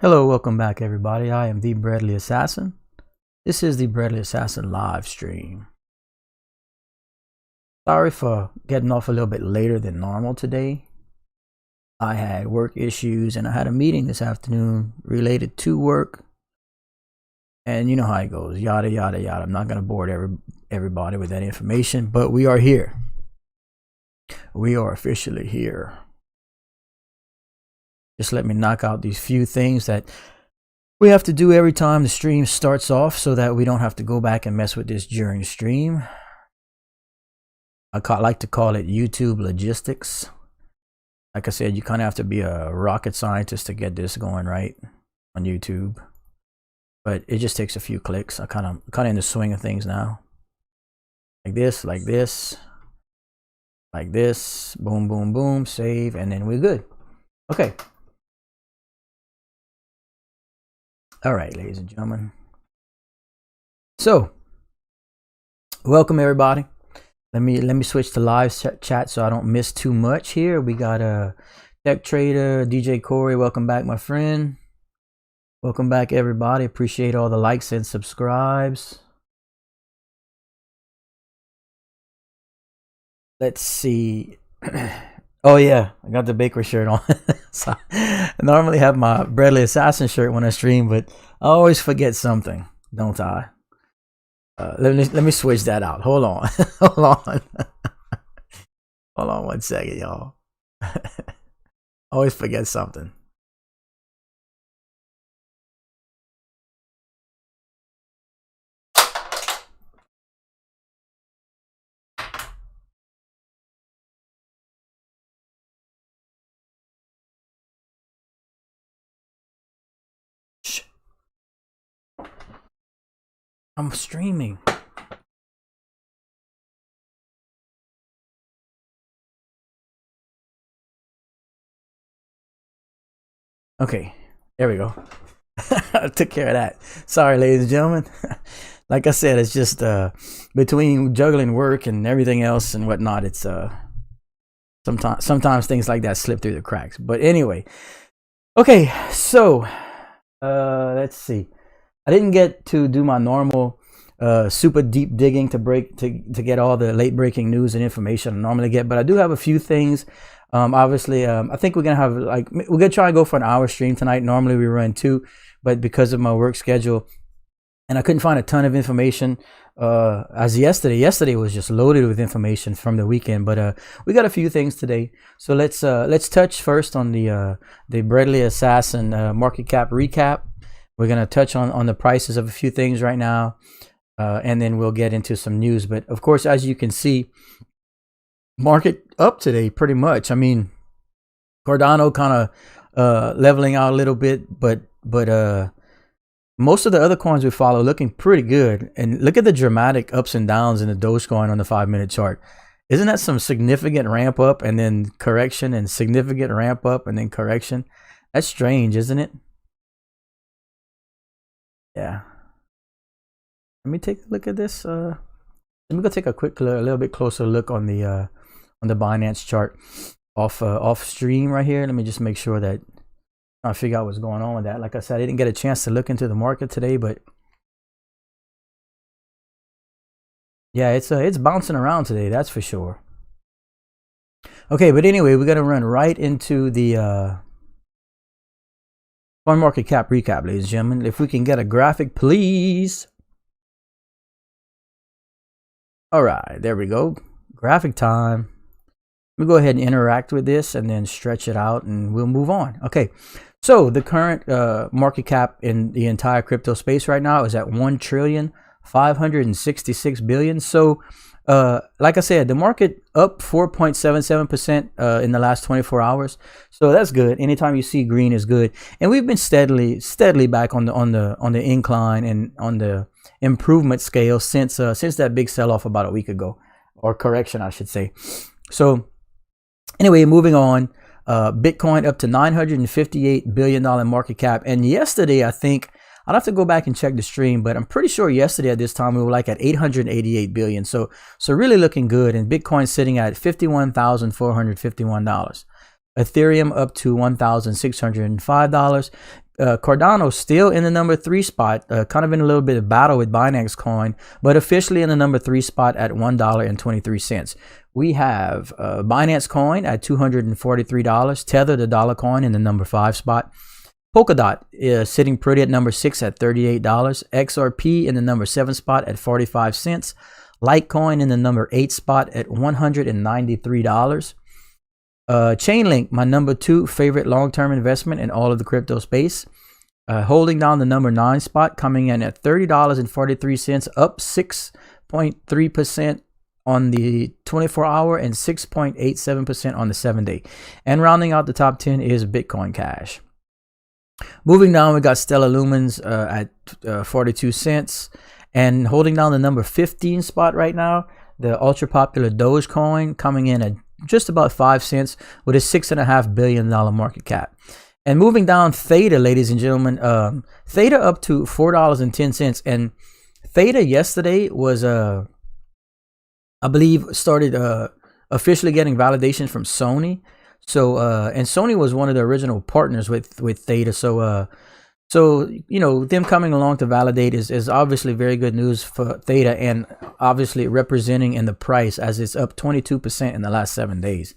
Hello, welcome back everybody. I am the Bradley Assassin. This is the Bradley Assassin live stream. Sorry for getting off a little bit later than normal today. I had work issues and I had a meeting this afternoon related to work. And you know how it goes, yada, yada, yada. I'm not going to bore everybody with that information, but we are here. We are officially here. Just let me knock out these few things that we have to do every time the stream starts off so that we don't have to go back and mess with this during the stream. I like to call it YouTube logistics. Like I said, you kind of have to be a rocket scientist to get this going right on YouTube. But it just takes a few clicks. I kind of in the swing of things now. Like this, like this, like this. Boom, boom, boom. Save, and then we're good. Okay. All right, ladies and gentlemen. So, welcome everybody. Let me switch to live chat so I don't miss too much here. We got a Tech Trader, DJ Corey. Welcome back, my friend. Welcome back, everybody. Appreciate all the likes and subscribes. Let's see. Oh yeah, I got the Baker shirt on. So, I normally have my Bradley Assassin shirt when I stream, but I always forget something, don't I? Let me switch that out. Hold on. Hold on. Hold on 1 second, y'all. Always forget something. I'm streaming. Okay, there we go. I took care of that. Sorry, ladies and gentlemen. Like I said, it's just between juggling work and everything else and whatnot, it's sometimes things like that slip through the cracks. But anyway, okay, so let's see. I didn't get to do my normal super deep digging to get all the late breaking news and information I normally get, but I do have a few things. Obviously, I think we're gonna try and go for an hour stream tonight. Normally we run 2, but because of my work schedule, and I couldn't find a ton of information as yesterday was just loaded with information from the weekend. But we got a few things today, so let's touch first on the Bradley Assassin market cap recap. We're going to touch on the prices of a few things right now, and then we'll get into some news. But of course, as you can see, market up today pretty much. I mean, Cardano kind of leveling out a little bit, but most of the other coins we follow looking pretty good. And look at the dramatic ups and downs in the Dogecoin on the 5-minute chart. Isn't that some significant ramp up and then correction and significant ramp up and then correction? That's strange, isn't it? Yeah. Let me take a look at this. Let me go take a little bit closer look on the Binance chart off stream right here. Let me just make sure that I figure out what's going on with that. Like I said, I didn't get a chance to look into the market today, but yeah, it's bouncing around today. That's for sure. Okay, but anyway, we're gonna run right into the Coin market cap recap, ladies and gentlemen. If we can get a graphic, please. All right, there we go. Graphic time. Let me go ahead and interact with this and then stretch it out and we'll move on. Okay, so the current market cap in the entire crypto space right now is at $1,566 billion. So like I said, the market up 4.77% in the last 24 hours. So that's good. Anytime you see green is good. And we've been steadily back on the incline and on the improvement scale since that big sell-off about a week ago, or correction, I should say. So anyway, moving on. Bitcoin up to $958 billion market cap. And yesterday, I think, I'll have to go back and check the stream, but I'm pretty sure yesterday at this time we were like at 888 billion. So really looking good. And Bitcoin sitting at $51,451. Ethereum up to $1,605. Cardano still in the number 3 spot, kind of in a little bit of battle with Binance Coin, but officially in the number 3 spot at $1.23. We have Binance Coin at $243, Tether, the dollar coin, in the number 5 spot. Polkadot is sitting pretty at number 6 at $38. XRP in the number 7 spot at 45 cents. Litecoin in the number 8 spot at $193. Chainlink, my number 2 favorite long-term investment in all of the crypto space, holding down the number 9 spot, coming in at $30.43, up 6.3% on the 24-hour and 6.87% on the 7-day. And rounding out the top 10 is Bitcoin Cash. Moving down, we got Stellar Lumens at 42 cents. And holding down the number 15 spot right now, the ultra popular Dogecoin, coming in at just about 5 cents with a $6.5 billion market cap. And moving down, Theta, ladies and gentlemen, Theta up to $4.10. And Theta yesterday was, I believe, started officially getting validation from Sony. So, and Sony was one of the original partners with Theta. So, you know, them coming along to validate is obviously very good news for Theta, and obviously representing in the price as it's up 22% in the last 7 days.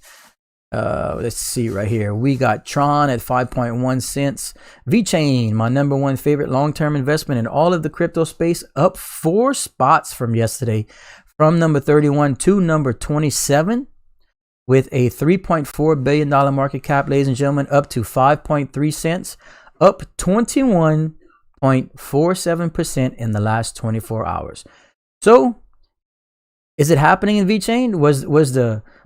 Let's see right here. We got Tron at 5.1 cents. Vechain, my number 1 favorite long-term investment in all of the crypto space, up 4 spots from yesterday, from number 31 to number 27. With a $3.4 billion market cap, ladies and gentlemen, up to 5.3 cents, up 21.47% in the last 24 hours. So, is it happening in Vechain? Was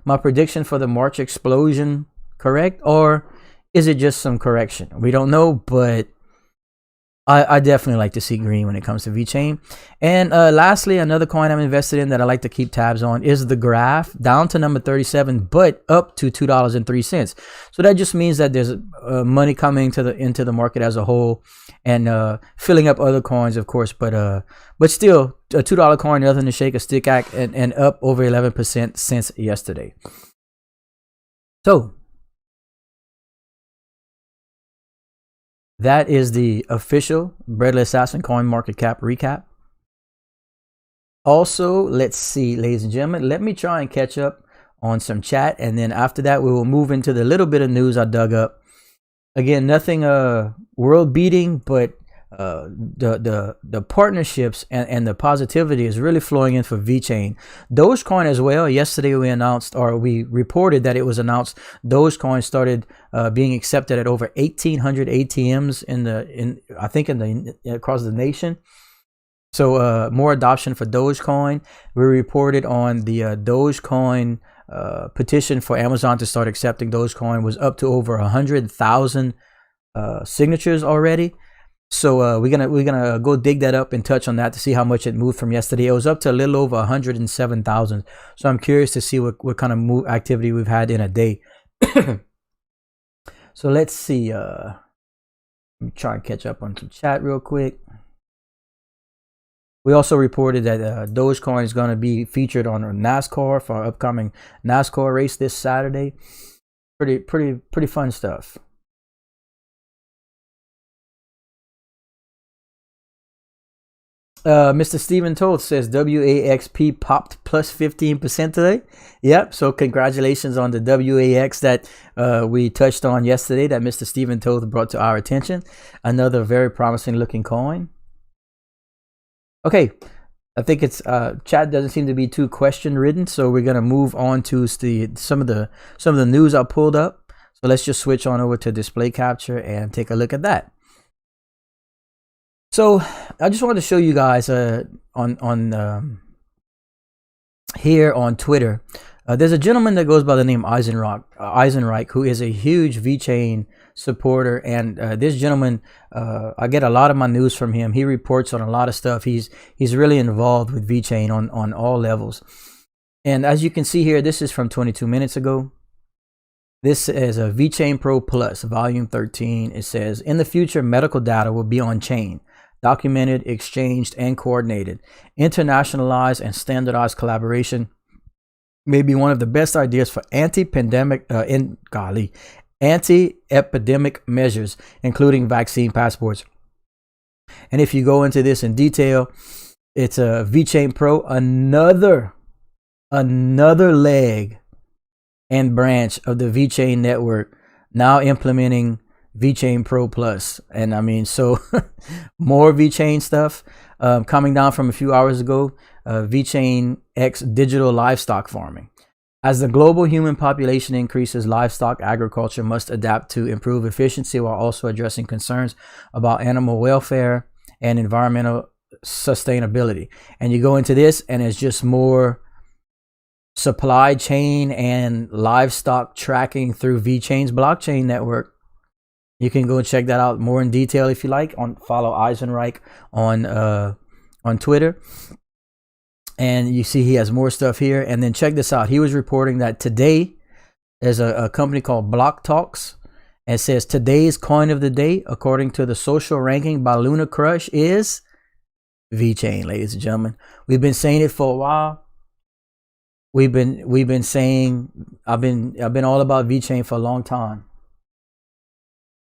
my prediction for the March explosion correct, or is it just some correction? We don't know, but I definitely like to see green when it comes to Vechain. And lastly, another coin I'm invested in that I like to keep tabs on is the Graph, down to number 37, but up to $2.03. So that just means that there's money coming into the market as a whole, and filling up other coins, of course. But still, a $2 coin, nothing to shake a stick at, and up over 11% since yesterday. So that is the official Breadless Assassin coin market cap recap. Also, let's see, ladies and gentlemen, let me try and catch up on some chat, and then after that we will move into the little bit of news I dug up. Again, nothing world beating, but the partnerships and the positivity is really flowing in for Vechain. Dogecoin as well. Yesterday we reported that it was announced Dogecoin started being accepted at over 1,800 ATMs across the nation. So more adoption for Dogecoin. We reported on the Dogecoin petition for Amazon to start accepting Dogecoin was up to over 100,000 signatures already. So we're gonna go dig that up and touch on that to see how much it moved from yesterday. It was up to a little over 107,000. So I'm curious to see what kind of activity we've had in a day. So let's see. Let me try and catch up on some chat real quick. We also reported that Dogecoin is going to be featured on NASCAR for our upcoming NASCAR race this Saturday. Pretty fun stuff. Mr. Stephen Toth says WAXP popped plus 15% today. Yep. So congratulations on the WAX that we touched on yesterday that Mr. Stephen Toth brought to our attention. Another very promising looking coin. Okay. I think it's chat doesn't seem to be too question ridden, so we're gonna move on to some of the news I pulled up. So let's just switch on over to display capture and take a look at that. So I just wanted to show you guys on here on Twitter. There's a gentleman that goes by the name Eisenreich, who is a huge Vechain supporter, and this gentleman, I get a lot of my news from him. He reports on a lot of stuff. He's really involved with Vechain on all levels. And as you can see here, this is from 22 minutes ago. This is a Vechain Pro Plus, volume 13. It says, in the future, medical data will be on chain, documented, exchanged, and coordinated. Internationalized and standardized collaboration may be one of the best ideas for anti-pandemic anti-epidemic measures, including vaccine passports. And if you go into this in detail, it's a Vechain Pro, another leg and branch of the Vechain network, now implementing Vechain Pro Plus. And I mean, so more Vechain stuff coming down from a few hours ago. Vechain X digital livestock farming. As the global human population increases, livestock agriculture must adapt to improve efficiency while also addressing concerns about animal welfare and environmental sustainability. And you go into this and it's just more supply chain and livestock tracking through Vechain's blockchain network. You can go and check that out more in detail if you like. Follow Eisenreich on Twitter. And you see he has more stuff here. And then check this out. He was reporting that today there's a company called Block Talks. And it says today's coin of the day, according to the social ranking by Luna Crush, is Vechain, ladies and gentlemen. We've been saying it for a while. We've been saying I've been all about Vechain for a long time.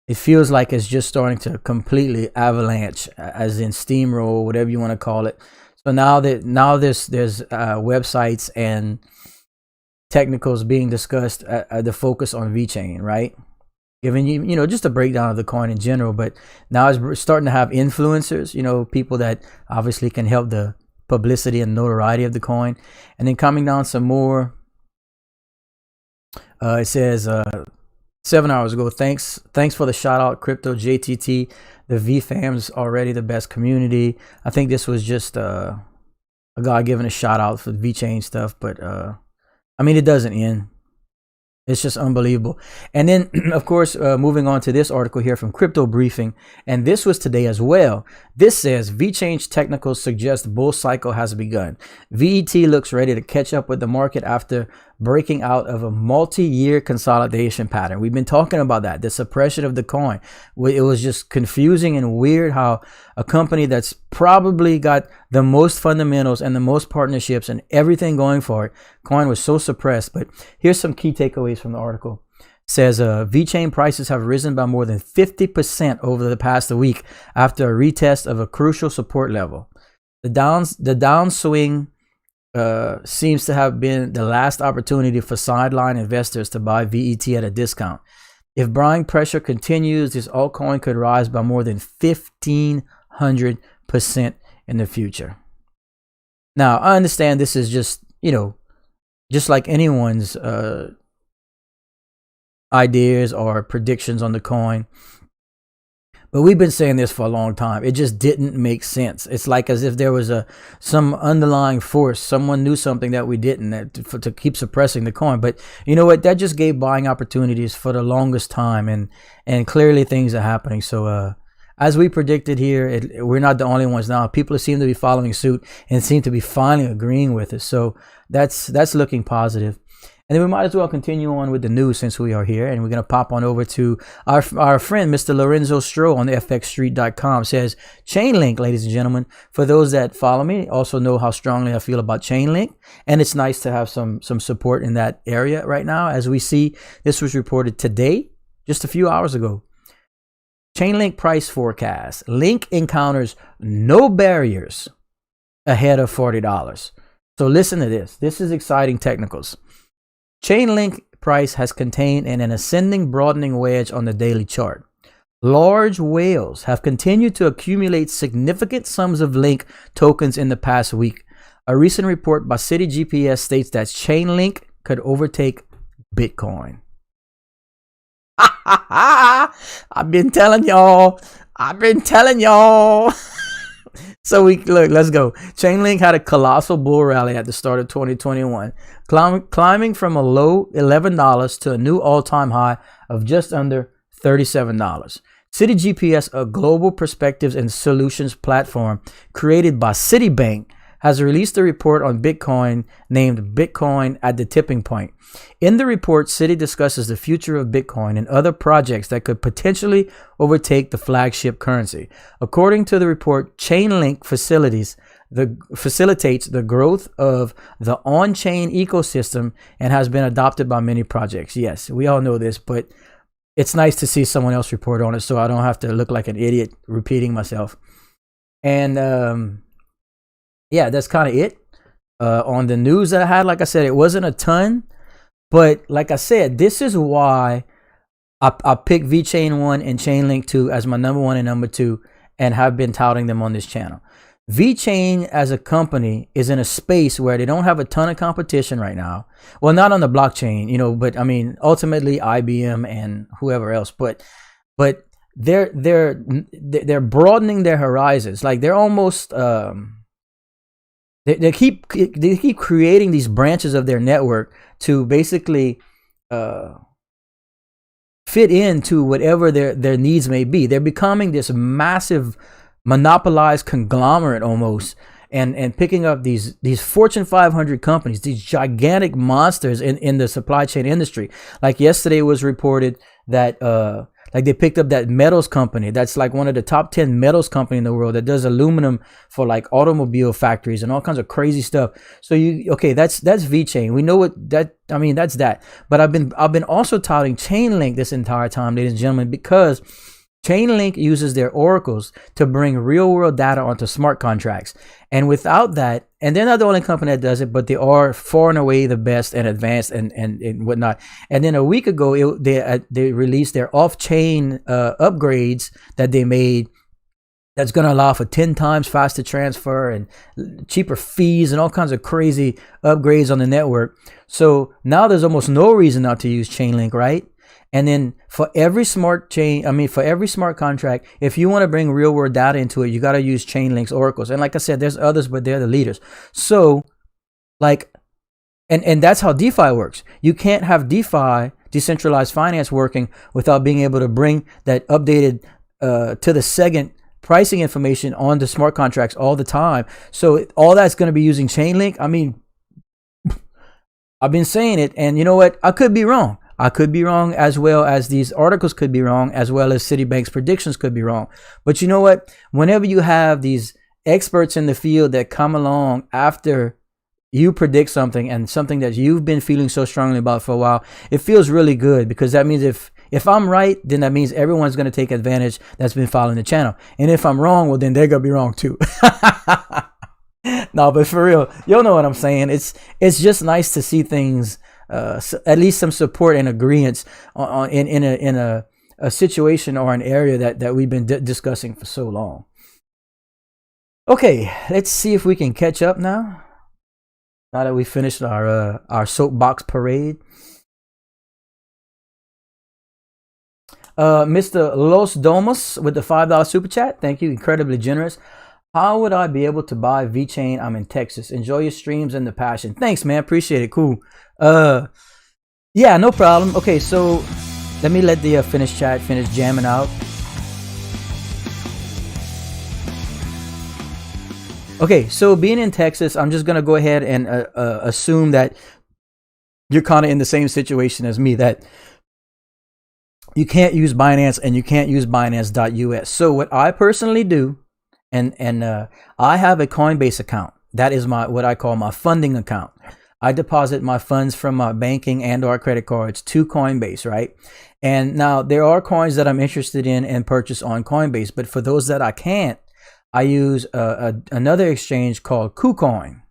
It feels like it's just starting to completely avalanche, as in steamroll, whatever you want to call it. So now there's websites and technicals being discussed at the focus on Vechain, right? Giving you just a breakdown of the coin in general, but now it's starting to have influencers, people that obviously can help the publicity and notoriety of the coin. And then coming down some more, it says 7 hours ago, thanks for the shout out, Crypto JTT. The VFam's already the best community. I think this was just a guy giving a shout out for Vechain stuff, but I mean, it doesn't end. It's just unbelievable. And then, of course, moving on to this article here from Crypto Briefing, and this was today as well. This says Vechain's technicals suggest bull cycle has begun. VET looks ready to catch up with the market after breaking out of a multi-year consolidation pattern. We've been talking about that, the suppression of the coin. It was just confusing and weird how a company that's probably got the most fundamentals and the most partnerships and everything going for it, coin was so suppressed. But here's some key takeaways from the article. It says Vechain prices have risen by more than 50% over the past week after a retest of a crucial support level. The downswing seems to have been the last opportunity for sideline investors to buy VET at a discount. If buying pressure continues, this altcoin could rise by more than 1,500% in the future. Now, I understand this is just like anyone's ideas or predictions on the coin. But we've been saying this for a long time. It just didn't make sense. It's like as if there was some underlying force. Someone knew something that we didn't to keep suppressing the coin. But you know what? That just gave buying opportunities for the longest time. And clearly things are happening. So as we predicted here, we're not the only ones now. People seem to be following suit and seem to be finally agreeing with it. So that's looking positive. And then we might as well continue on with the news since we are here. And we're going to pop on over to our friend, Mr. Lorenzo Stroh on fxstreet.com. Says, Chainlink, ladies and gentlemen, for those that follow me, also know how strongly I feel about Chainlink. And it's nice to have some support in that area right now. As we see, this was reported today, just a few hours ago. Chainlink price forecast. Link encounters no barriers ahead of $40. So listen to this. This is exciting technicals. Chainlink price has contained an ascending broadening wedge on the daily chart. Large whales have continued to accumulate significant sums of Link tokens in the past week. A recent report by City GPS states that Chainlink could overtake Bitcoin. I've been telling y'all. So let's go. Chainlink had a colossal bull rally at the start of 2021, climbing from a low $11 to a new all-time high of just under $37. City GPS, a global perspectives and solutions platform created by Citibank, has released a report on Bitcoin named Bitcoin at the Tipping Point. In the report, Citi discusses the future of Bitcoin and other projects that could potentially overtake the flagship currency. According to the report, Chainlink facilitates the growth of the on-chain ecosystem and has been adopted by many projects. Yes, we all know this, but it's nice to see someone else report on it, so I don't have to look like an idiot repeating myself. And yeah, that's kind of it on the news that I had. Like I said, it wasn't a ton, but like I said, this is why I picked Vechain 1 and Chainlink 2 as my number 1 and number 2, and have been touting them on this channel. Vechain as a company is in a space where they don't have a ton of competition right now. Well, not on the blockchain, you know, but I mean, ultimately IBM and whoever else. But they're broadening their horizons. Like they're almost they keep creating these branches of their network to basically fit into whatever their needs may be. They're becoming this massive monopolized conglomerate almost, and picking up these Fortune 500 companies, these gigantic monsters in the supply chain industry. Like yesterday it was reported that like they picked up that metals company that's like one of the top 10 metals company in the world that does aluminum for like automobile factories and all kinds of crazy stuff. So that's Vechain. We know what that, I mean, that's that. But I've been also touting Chainlink this entire time, ladies and gentlemen, because Chainlink uses their oracles to bring real world data onto smart contracts. And without that, and they're not the only company that does it, but they are far and away the best and advanced and whatnot. And then a week ago, they released their off-chain upgrades that they made that's going to allow for 10 times faster transfer and cheaper fees and all kinds of crazy upgrades on the network. So now there's almost no reason not to use Chainlink, right? And then for every smart contract, if you want to bring real world data into it, you got to use Chainlink's oracles. And like I said, there's others, but they're the leaders. So like, and that's how DeFi works. You can't have DeFi, decentralized finance, working without being able to bring that updated to the second pricing information on the smart contracts all the time. So all that's going to be using Chainlink. I mean, I've been saying it, and you know what? I could be wrong. I could be wrong, as well as these articles could be wrong, as well as Citibank's predictions could be wrong. But you know what? Whenever you have these experts in the field that come along after you predict something and something that you've been feeling so strongly about for a while, it feels really good, because that means if I'm right, then that means everyone's going to take advantage that's been following the channel. And if I'm wrong, well, then they're going to be wrong too. No, but for real, you'll know what I'm saying. It's just nice to see things, at least some support and agreements in a situation or an area that we've been discussing for so long. Okay, let's see if we can catch up now that we finished our soapbox parade. Mr. Los Domos with the $5 super chat, thank you, incredibly generous. How would I be able to buy Vechain? I'm in Texas. Enjoy your streams and the passion. Thanks, man. Appreciate it. Cool. Yeah, no problem. Okay, so let me let the finish jamming out. Okay, so being in Texas, I'm just gonna go ahead and assume that you're kind of in the same situation as me, that you can't use Binance and you can't use Binance.us. So what I personally do, and I have a Coinbase account. That is what I call my funding account. I deposit my funds from my banking and or credit cards to Coinbase, right? And now there are coins that I'm interested in and purchase on Coinbase, but for those that I can't, I use another exchange called KuCoin.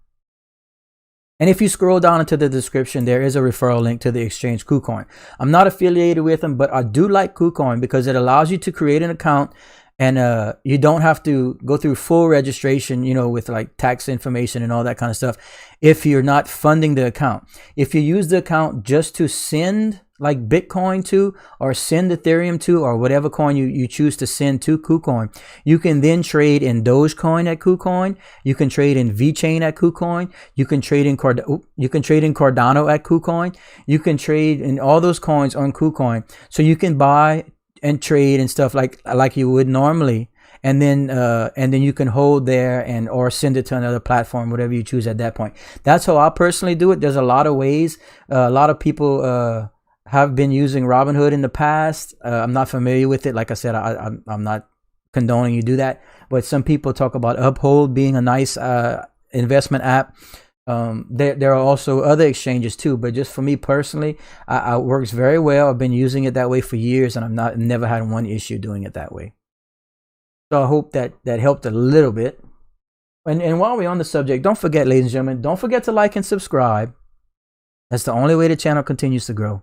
And if you scroll down into the description, there is a referral link to the exchange KuCoin. I'm not affiliated with them, but I do like KuCoin because it allows you to create an account, and you don't have to go through full registration, you know, with like tax information and all that kind of stuff if you're not funding the account. If you use the account just to send like Bitcoin to, or send Ethereum to, or whatever coin you choose to send to KuCoin, you can then trade in Dogecoin at KuCoin. You can trade in Vechain at KuCoin. You can trade in Cardano at KuCoin. You can trade in all those coins on KuCoin. So you can buy and trade and stuff like you would normally, and then you can hold there and or send it to another platform, whatever you choose at that point. That's how I personally do it. There's a lot of ways. A lot of people have been using Robinhood in the past. I'm not familiar with it. Like I said, I'm not condoning you do that, but some people talk about Uphold being a nice investment app. There are also other exchanges too, but just for me personally, I works very well. I've been using it that way for years, and never had one issue doing it that way. So I hope that helped a little bit. And while we're on the subject, don't forget, ladies and gentlemen, don't forget to like and subscribe. That's the only way the channel continues to grow.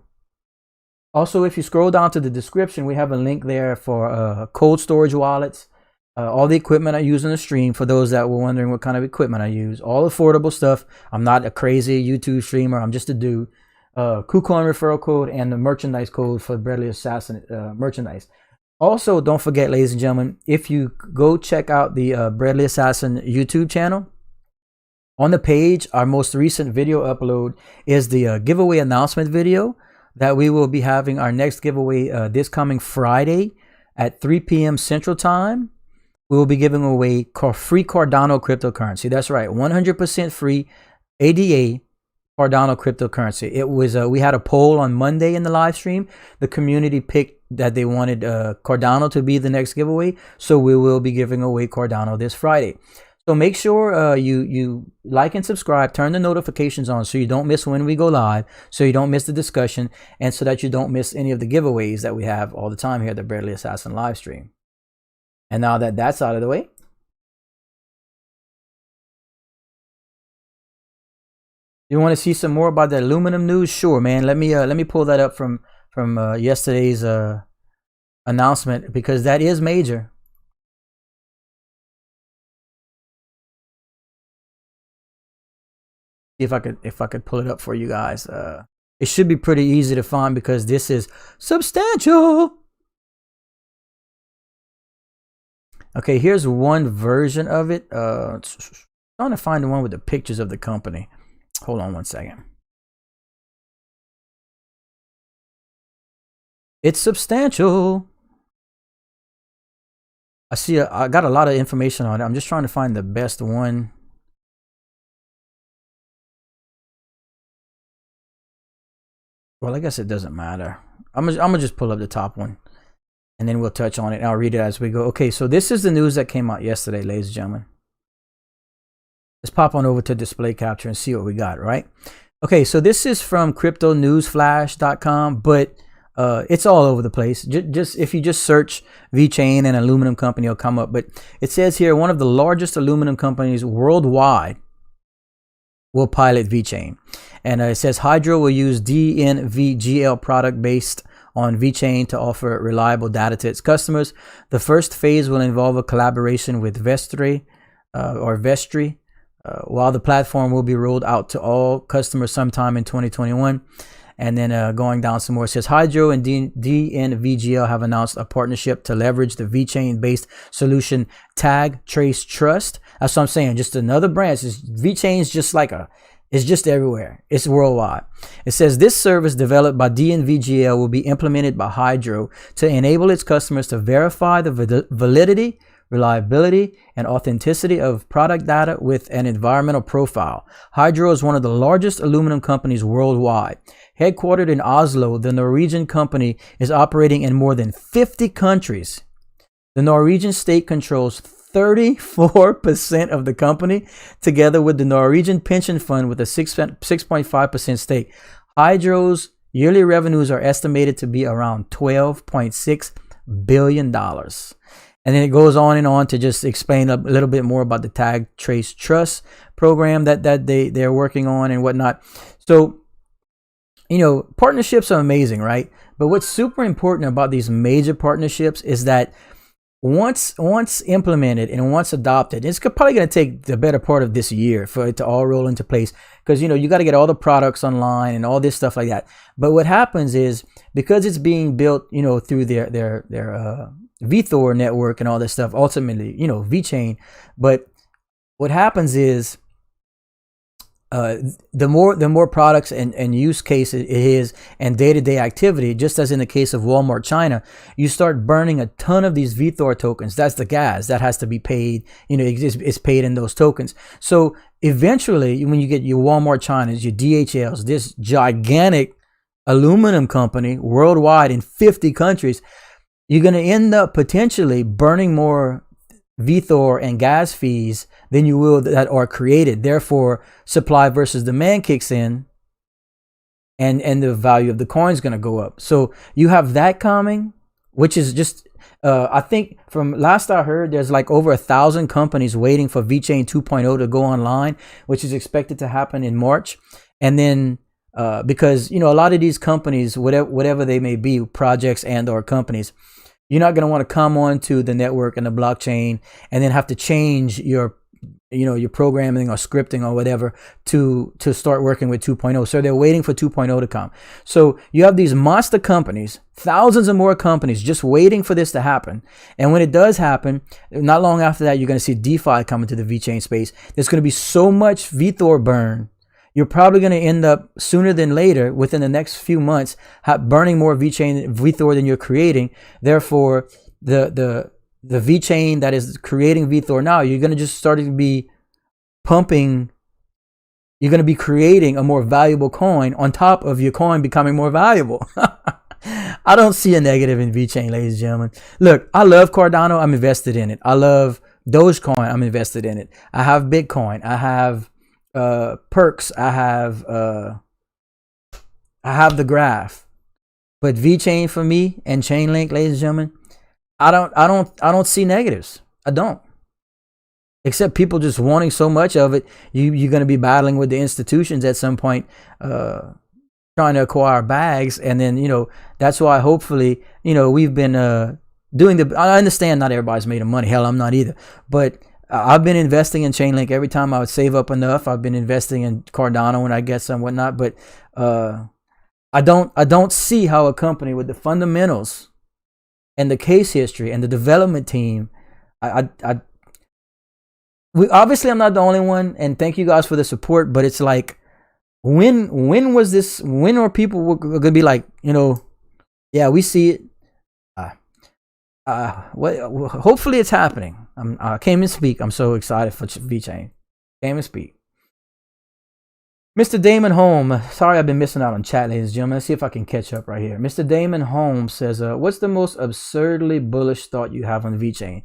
Also, if you scroll down to the description, we have a link there for cold storage wallets, all the equipment I use in the stream. For those that were wondering what kind of equipment I use, all affordable stuff. I'm not a crazy YouTube streamer. I'm just a dude. KuCoin referral code and the merchandise code for Bradley Assassin merchandise. Also, don't forget, ladies and gentlemen, if you go check out the Bradley Assassin YouTube channel, on the page, our most recent video upload is the giveaway announcement video that we will be having our next giveaway this coming Friday at 3 p.m. Central Time. We will be giving away free Cardano cryptocurrency. That's right, 100% free ADA Cardano cryptocurrency. It was we had a poll on Monday in the live stream. The community picked that they wanted Cardano to be the next giveaway, so we will be giving away Cardano this Friday. So make sure you like and subscribe, turn the notifications on so you don't miss when we go live, so you don't miss the discussion, and so that you don't miss any of the giveaways that we have all the time here at the Bradley Assassin live stream. And now that that's out of the way, you want to see some more about the aluminum news? Sure, man. Let me pull that up from yesterday's announcement, because that is major. If I could pull it up for you guys. It should be pretty easy to find because this is substantial. Okay, here's one version of it. Trying to find the one with the pictures of the company. Hold on one second. It's substantial. I see. I got a lot of information on it. I'm just trying to find the best one. Well, I guess it doesn't matter. I'm gonna just pull up the top one, and then we'll touch on it. And I'll read it as we go. Okay, so this is the news that came out yesterday, ladies and gentlemen. Let's pop on over to display capture and see what we got, right? Okay, so this is from cryptonewsflash.com, but it's all over the place. Just if you just search Vechain and aluminum company, it'll come up. But it says here, one of the largest aluminum companies worldwide will pilot Vechain. And it says Hydro will use DNVGL product based on Vechain to offer reliable data to its customers. The first phase will involve a collaboration with Vestry, while the platform will be rolled out to all customers sometime in 2021. And then going down some more, it says Hydro and DNVGL have announced a partnership to leverage the Vechain-based solution Tag Trace Trust. That's what I'm saying. Just another branch. Vechain's just like it's just everywhere. It's worldwide. It says this service developed by DNVGL will be implemented by Hydro to enable its customers to verify the validity, reliability, and authenticity of product data with an environmental profile. Hydro is one of the largest aluminum companies worldwide. Headquartered in Oslo, the Norwegian company is operating in more than 50 countries. The Norwegian state controls 34% of the company, together with the Norwegian pension fund with a 6.5% stake. Hydro's yearly revenues are estimated to be around $12.6 billion. And then it goes on and on to just explain a little bit more about the Tag Trace Trust program that they're working on and whatnot. So, you know, partnerships are amazing, right? But what's super important about these major partnerships is that once implemented and once adopted, it's probably going to take the better part of this year for it to all roll into place, because you know you got to get all the products online and all this stuff like that. But what happens is, because it's being built, you know, through their VThor network and all this stuff, ultimately, you know, Vechain. But what happens is, the more products and use cases it is, and day-to-day activity, just as in the case of Walmart China, you start burning a ton of these VThor tokens. That's the gas that has to be paid. You know, it's paid in those tokens. So eventually, when you get your Walmart Chinas, your DHLs, this gigantic aluminum company worldwide in 50 countries, you're going to end up potentially burning more VeThor and gas fees than you will that are created. Therefore, supply versus demand kicks in, and the value of the coin is going to go up. So you have that coming, which is just, I think from last I heard, there's like over 1,000 companies waiting for Vechain 2.0 to go online, which is expected to happen in March. And then because, you know, a lot of these companies, whatever they may be, projects and or companies, you're not going to want to come onto the network and the blockchain and then have to change your, you know, your programming or scripting or whatever to start working with 2.0. So they're waiting for 2.0 to come. So you have these monster companies, thousands of more companies just waiting for this to happen. And when it does happen, not long after that, you're going to see DeFi come into the VeChain space. There's going to be so much VeThor burn. You're probably going to end up sooner than later, within the next few months, burning more VeThor than you're creating. Therefore, the VeChain that is creating VeThor now, you're going to just start to be pumping. You're going to be creating a more valuable coin on top of your coin becoming more valuable. I don't see a negative in VeChain, ladies and gentlemen. Look, I love Cardano. I'm invested in it. I love Dogecoin. I'm invested in it. I have Bitcoin. I have perks. I have the graph. But VeChain for me and Chainlink, ladies and gentlemen, I don't see negatives. I don't. Except people just wanting so much of it, you're going to be battling with the institutions at some point, trying to acquire bags. And then, you know, that's why hopefully, you know, we've been doing I understand not everybody's made of money. Hell, I'm not either. But I've been investing in Chainlink every time I would save up enough. I've been investing in Cardano when I get some, whatnot. But I don't see how a company with the fundamentals and the case history and the development team, obviously I'm not the only one, and thank you guys for the support. But it's like, when are people gonna be like, you know, yeah, we see it. Hopefully it's happening. I came and speak. I'm so excited for VeChain. Came and speak. Mr. Damon Holm, sorry I've been missing out on chat, ladies and gentlemen. Let's see if I can catch up right here. Mr. Damon Holm says, what's the most absurdly bullish thought you have on VeChain?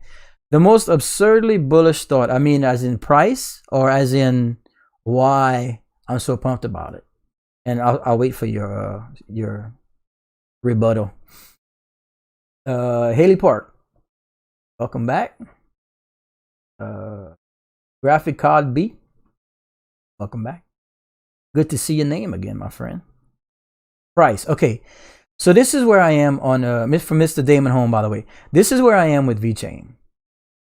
The most absurdly bullish thought, I mean, as in price or as in why I'm so pumped about it? And I'll wait for your rebuttal. Haley Park, welcome back. Graphic Card B, welcome back. Good to see your name again, my friend. Price, okay. So this is where I am on from Mr. Damon Holm, by the way. This is where I am with VeChain.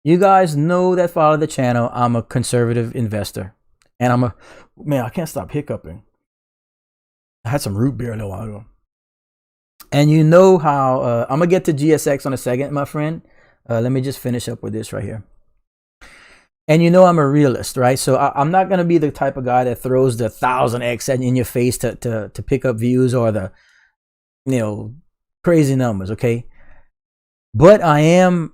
You guys know that follow the channel. I'm a conservative investor, and man, I can't stop hiccuping. I had some root beer a little while ago. And you know how I'm gonna get to GSX in a second, my friend. Let me just finish up with this right here. And you know I'm a realist, right? So I'm not gonna be the type of guy that throws the 1000x in your face to pick up views or the, you know, crazy numbers, okay? But I am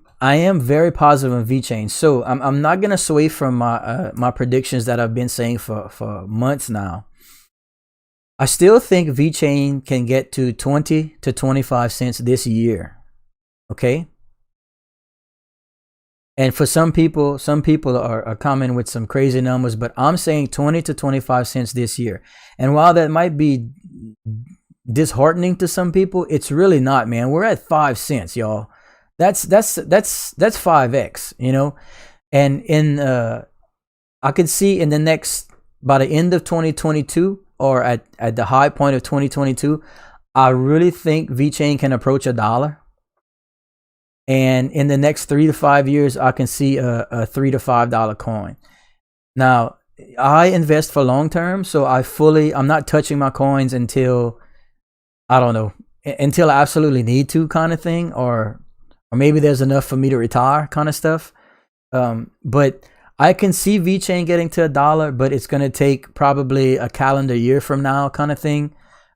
very positive on VeChain. So I'm not gonna sway from my predictions that I've been saying for months now. I still think VeChain can get to 20 to 25 cents this year, okay? And for some people are coming with some crazy numbers, but I'm saying 20 to 25 cents this year. And while that might be disheartening to some people, it's really not, man. We're at 5 cents, y'all. That's 5x, you know? And I could see in the next, by the end of 2022 or at the high point of 2022, I really think VeChain can approach $1. And in the next 3 to 5 years, I can see a $3 to $5 coin. Now, I invest for long term, so I'm not touching my coins until, I don't know, until I absolutely need to, kind of thing, or maybe there's enough for me to retire, kind of stuff. But I can see VeChain getting to $1, but it's going to take probably a calendar year from now, kind of thing.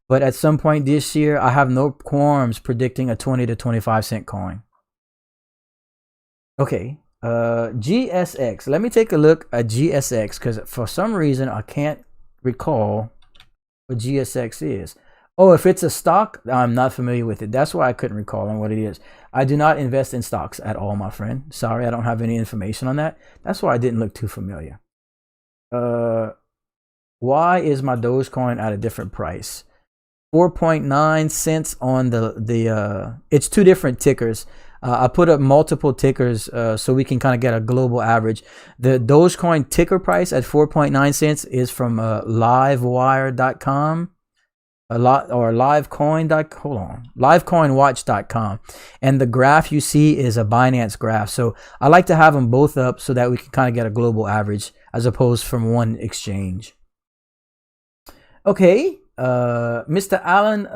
But at some point this year, I have no qualms predicting a 20 to 25 cent coin. Okay, GSX. Let me take a look at GSX, because for some reason I can't recall what GSX is. Oh, if it's a stock, I'm not familiar with it. That's why I couldn't recall on what it is. I do not invest in stocks at all, my friend. Sorry, I don't have any information on that. That's why I didn't look too familiar. Why is my Dogecoin at a different price? 4.9 cents on the it's two different tickers. I put up multiple tickers so we can kind of get a global average. The Dogecoin ticker price at 4.9 cents is from livewire.com. A lot, or livecoinwatch.com, and the graph you see is a Binance graph. So I like to have them both up so that we can kind of get a global average as opposed from one exchange. Okay, Mr. Alan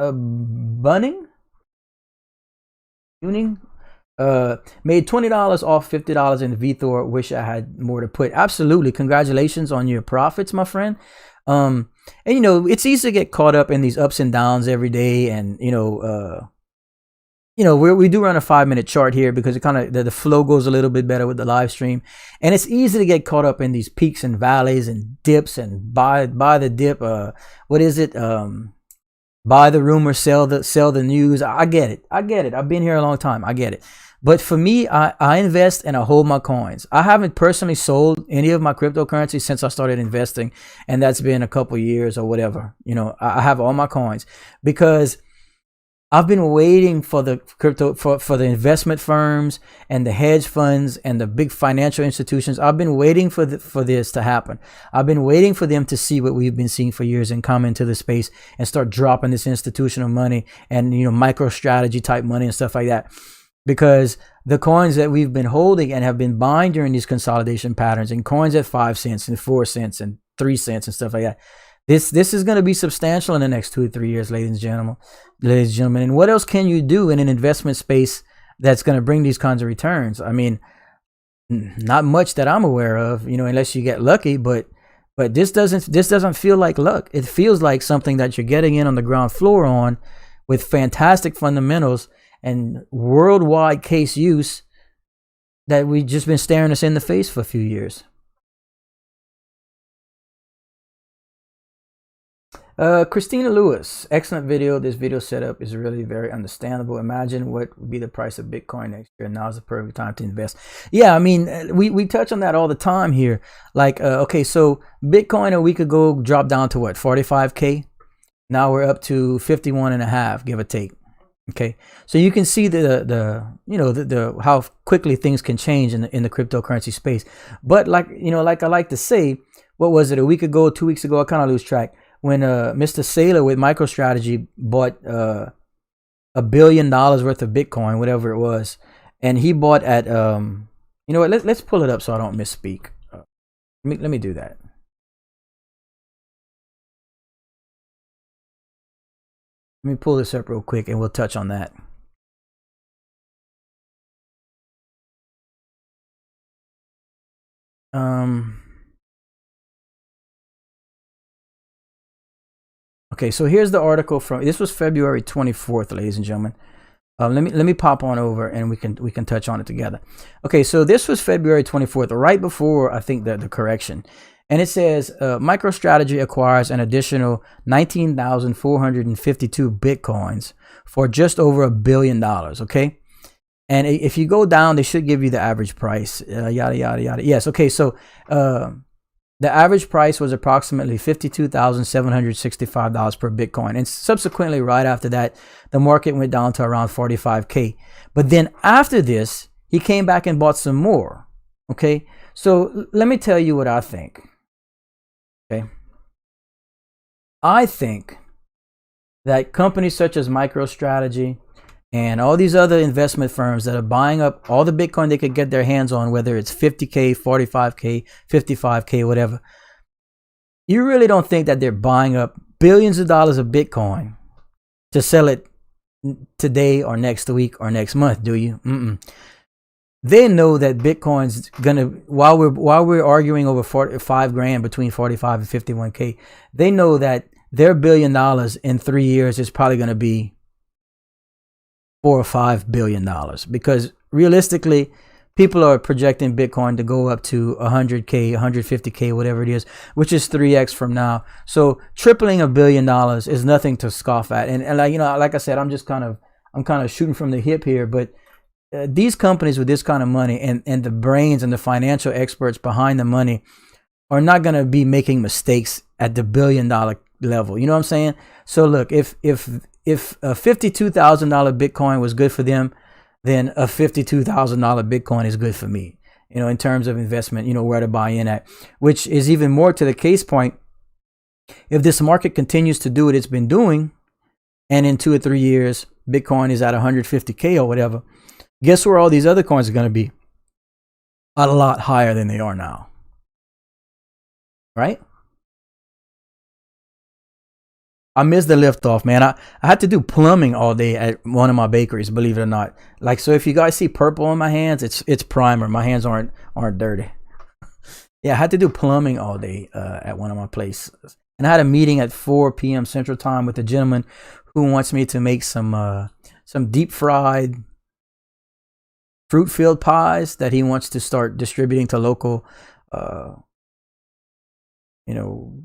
Bunning made $20 off $50 in VThor. Wish I had more to put. Absolutely, congratulations on your profits, my friend. And you know, it's easy to get caught up in these ups and downs every day, and you know, we do run a 5-minute chart here because it kind of the flow goes a little bit better with the live stream, and it's easy to get caught up in these peaks and valleys and dips and buy the dip. What is it? Buy the rumor, sell the news. I get it. I've been here a long time. I get it. But for me, I invest and I hold my coins. I haven't personally sold any of my cryptocurrency since I started investing, and that's been a couple years or whatever. You know, I have all my coins because I've been waiting for the crypto for the investment firms and the hedge funds and the big financial institutions. I've been waiting for this to happen. I've been waiting for them to see what we've been seeing for years and come into the space and start dropping this institutional money and, you know, MicroStrategy type money and stuff like that. Because the coins that we've been holding and have been buying during these consolidation patterns, and coins at 5 cents and 4 cents and 3 cents and stuff like that, this is going to be substantial in the next 2 or 3 years, ladies and gentlemen. And what else can you do in an investment space that's going to bring these kinds of returns? I mean, not much that I'm aware of, you know, unless you get lucky. But this doesn't feel like luck. It feels like something that you're getting in on the ground floor on, with fantastic fundamentals and worldwide case use that we've just been staring us in the face for a few years. Christina Lewis, excellent video. This video setup is really very understandable. Imagine what would be the price of Bitcoin next year. Now is the perfect time to invest. Yeah, I mean, we touch on that all the time here. Like, okay, so Bitcoin a week ago dropped down to what, 45K? Now we're up to 51.5, give or take. Okay, so you can see the how quickly things can change in the cryptocurrency space. But like I like to say, what was it, a week ago, 2 weeks ago? I kind of lose track. When Mr. Saylor with MicroStrategy bought $1 billion worth of Bitcoin, whatever it was, and he bought at you know what? Let's pull it up so I don't misspeak. Let me do that. Let me pull this up real quick and we'll touch on that. Okay, so here's the article from, this was February 24th, ladies and gentlemen. Let me pop on over and we can touch on it together. Okay, so this was February 24th, right before I think the correction. And it says MicroStrategy acquires an additional 19,452 Bitcoins for just over $1 billion. Okay. And if you go down, they should give you the average price, yada, yada, yada. Yes. Okay. So the average price was approximately $52,765 per Bitcoin. And subsequently, right after that, the market went down to around 45K. But then after this, he came back and bought some more. Okay. So let me tell you what I think. Okay. I think that companies such as MicroStrategy and all these other investment firms that are buying up all the Bitcoin they could get their hands on, whether it's 50K, 45K, 55K, whatever, you really don't think that they're buying up billions of dollars of Bitcoin to sell it today or next week or next month, do you? They know that Bitcoin's gonna, while we're arguing over 45 grand between 45 and 51K, they know that their $1 billion in 3 years is probably gonna be $4 or $5 billion, because realistically, people are projecting Bitcoin to go up to 100K, 150K, whatever it is, which is 3x from now. So tripling $1 billion is nothing to scoff at. And like, you know, like I said, I'm kind of shooting from the hip here, but these companies with this kind of money and the brains and the financial experts behind the money are not going to be making mistakes at the $1 billion level. You know what I'm saying? So look, if a $52,000 Bitcoin was good for them, then a $52,000 Bitcoin is good for me, you know, in terms of investment, you know, where to buy in at, which is even more to the case point. If this market continues to do what it's been doing, and in 2 or 3 years, Bitcoin is at 150K or whatever, guess where all these other coins are going to be? A lot higher than they are now. Right? I missed the liftoff, man. I had to do plumbing all day at one of my bakeries, believe it or not. Like, so if you guys see purple on my hands, it's primer. My hands aren't dirty. Yeah, I had to do plumbing all day at one of my places. And I had a meeting at 4 p.m. Central Time with a gentleman who wants me to make some deep fried fruit-filled pies that he wants to start distributing to local you know,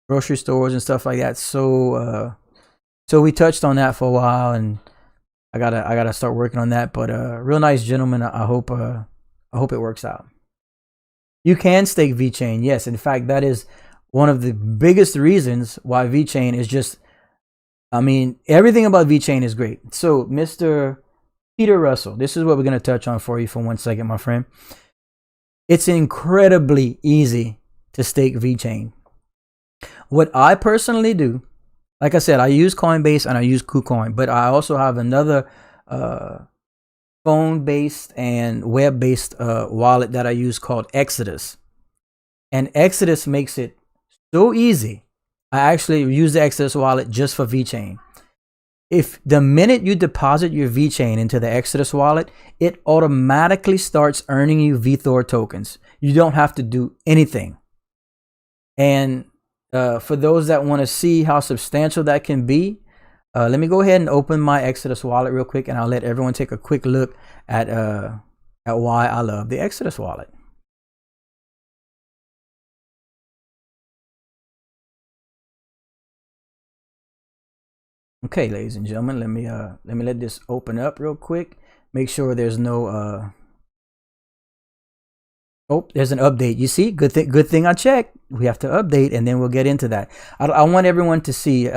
grocery stores and stuff like that. So we touched on that for a while, and I gotta start working on that. But real nice gentleman. I hope it works out. You can stake Vechain. Yes, in fact, that is one of the biggest reasons why Vechain is just, I mean, everything about Vechain is great. So Mr. Peter Russell, this is what we're gonna touch on for you for 1 second, my friend. It's incredibly easy to stake Vechain. What I personally do, like I said, I use Coinbase and I use KuCoin, but I also have another phone-based and web-based wallet that I use called Exodus. And Exodus makes it so easy. I actually use the Exodus wallet just for Vechain. If the minute you deposit your Vechain into the Exodus wallet, it automatically starts earning you VThor tokens. You don't have to do anything. And for those that want to see how substantial that can be, let me go ahead and open my Exodus wallet real quick, and I'll let everyone take a quick look at why I love the Exodus wallet. Okay, ladies and gentlemen, let me let this open up real quick. Make sure there's no oh, there's an update. You see, good thing I checked. We have to update, and then we'll get into that. I want everyone to see.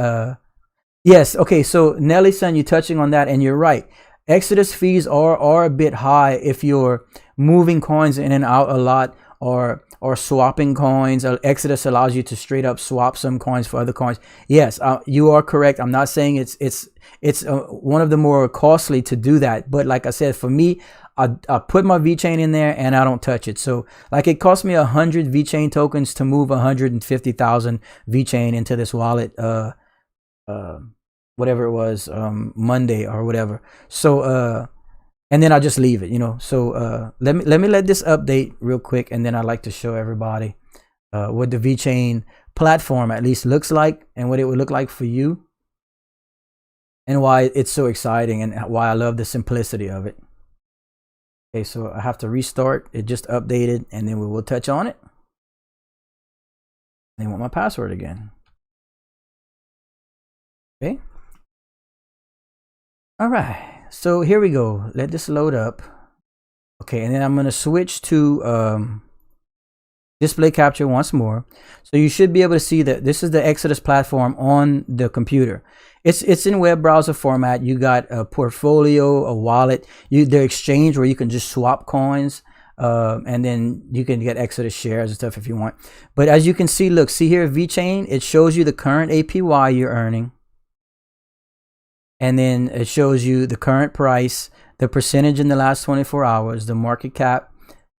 Yes, okay. So Nelly-san, you're touching on that, and you're right. Exodus fees are a bit high if you're moving coins in and out a lot, or swapping coins. Exodus allows you to straight up swap some coins for other coins. Yes, you are correct. I'm not saying it's one of the more costly to do that, but like I said, for me, I put my Vechain in there and I don't touch it. So like it cost me 100 Vechain tokens to move 150,000 Vechain into this wallet, whatever it was, Monday or whatever. So, and then I just leave it, you know. So let me let this update real quick, and then I'd like to show everybody what the Vechain platform at least looks like, and what it would look like for you, and why it's so exciting, and why I love the simplicity of it. Okay, so I have to restart. It just updated, and then we will touch on it. They want my password again. Okay. All right. So here we go. Let this load up. Okay, and then I'm going to switch to display capture once more. So you should be able to see that this is the Exodus platform on the computer. It's in web browser format. You got a portfolio, a wallet, the exchange where you can just swap coins, and then you can get Exodus shares and stuff if you want. But as you can see, look, see here, Vechain, it shows you the current APY you're earning. And then it shows you the current price, the percentage in the last 24 hours, the market cap,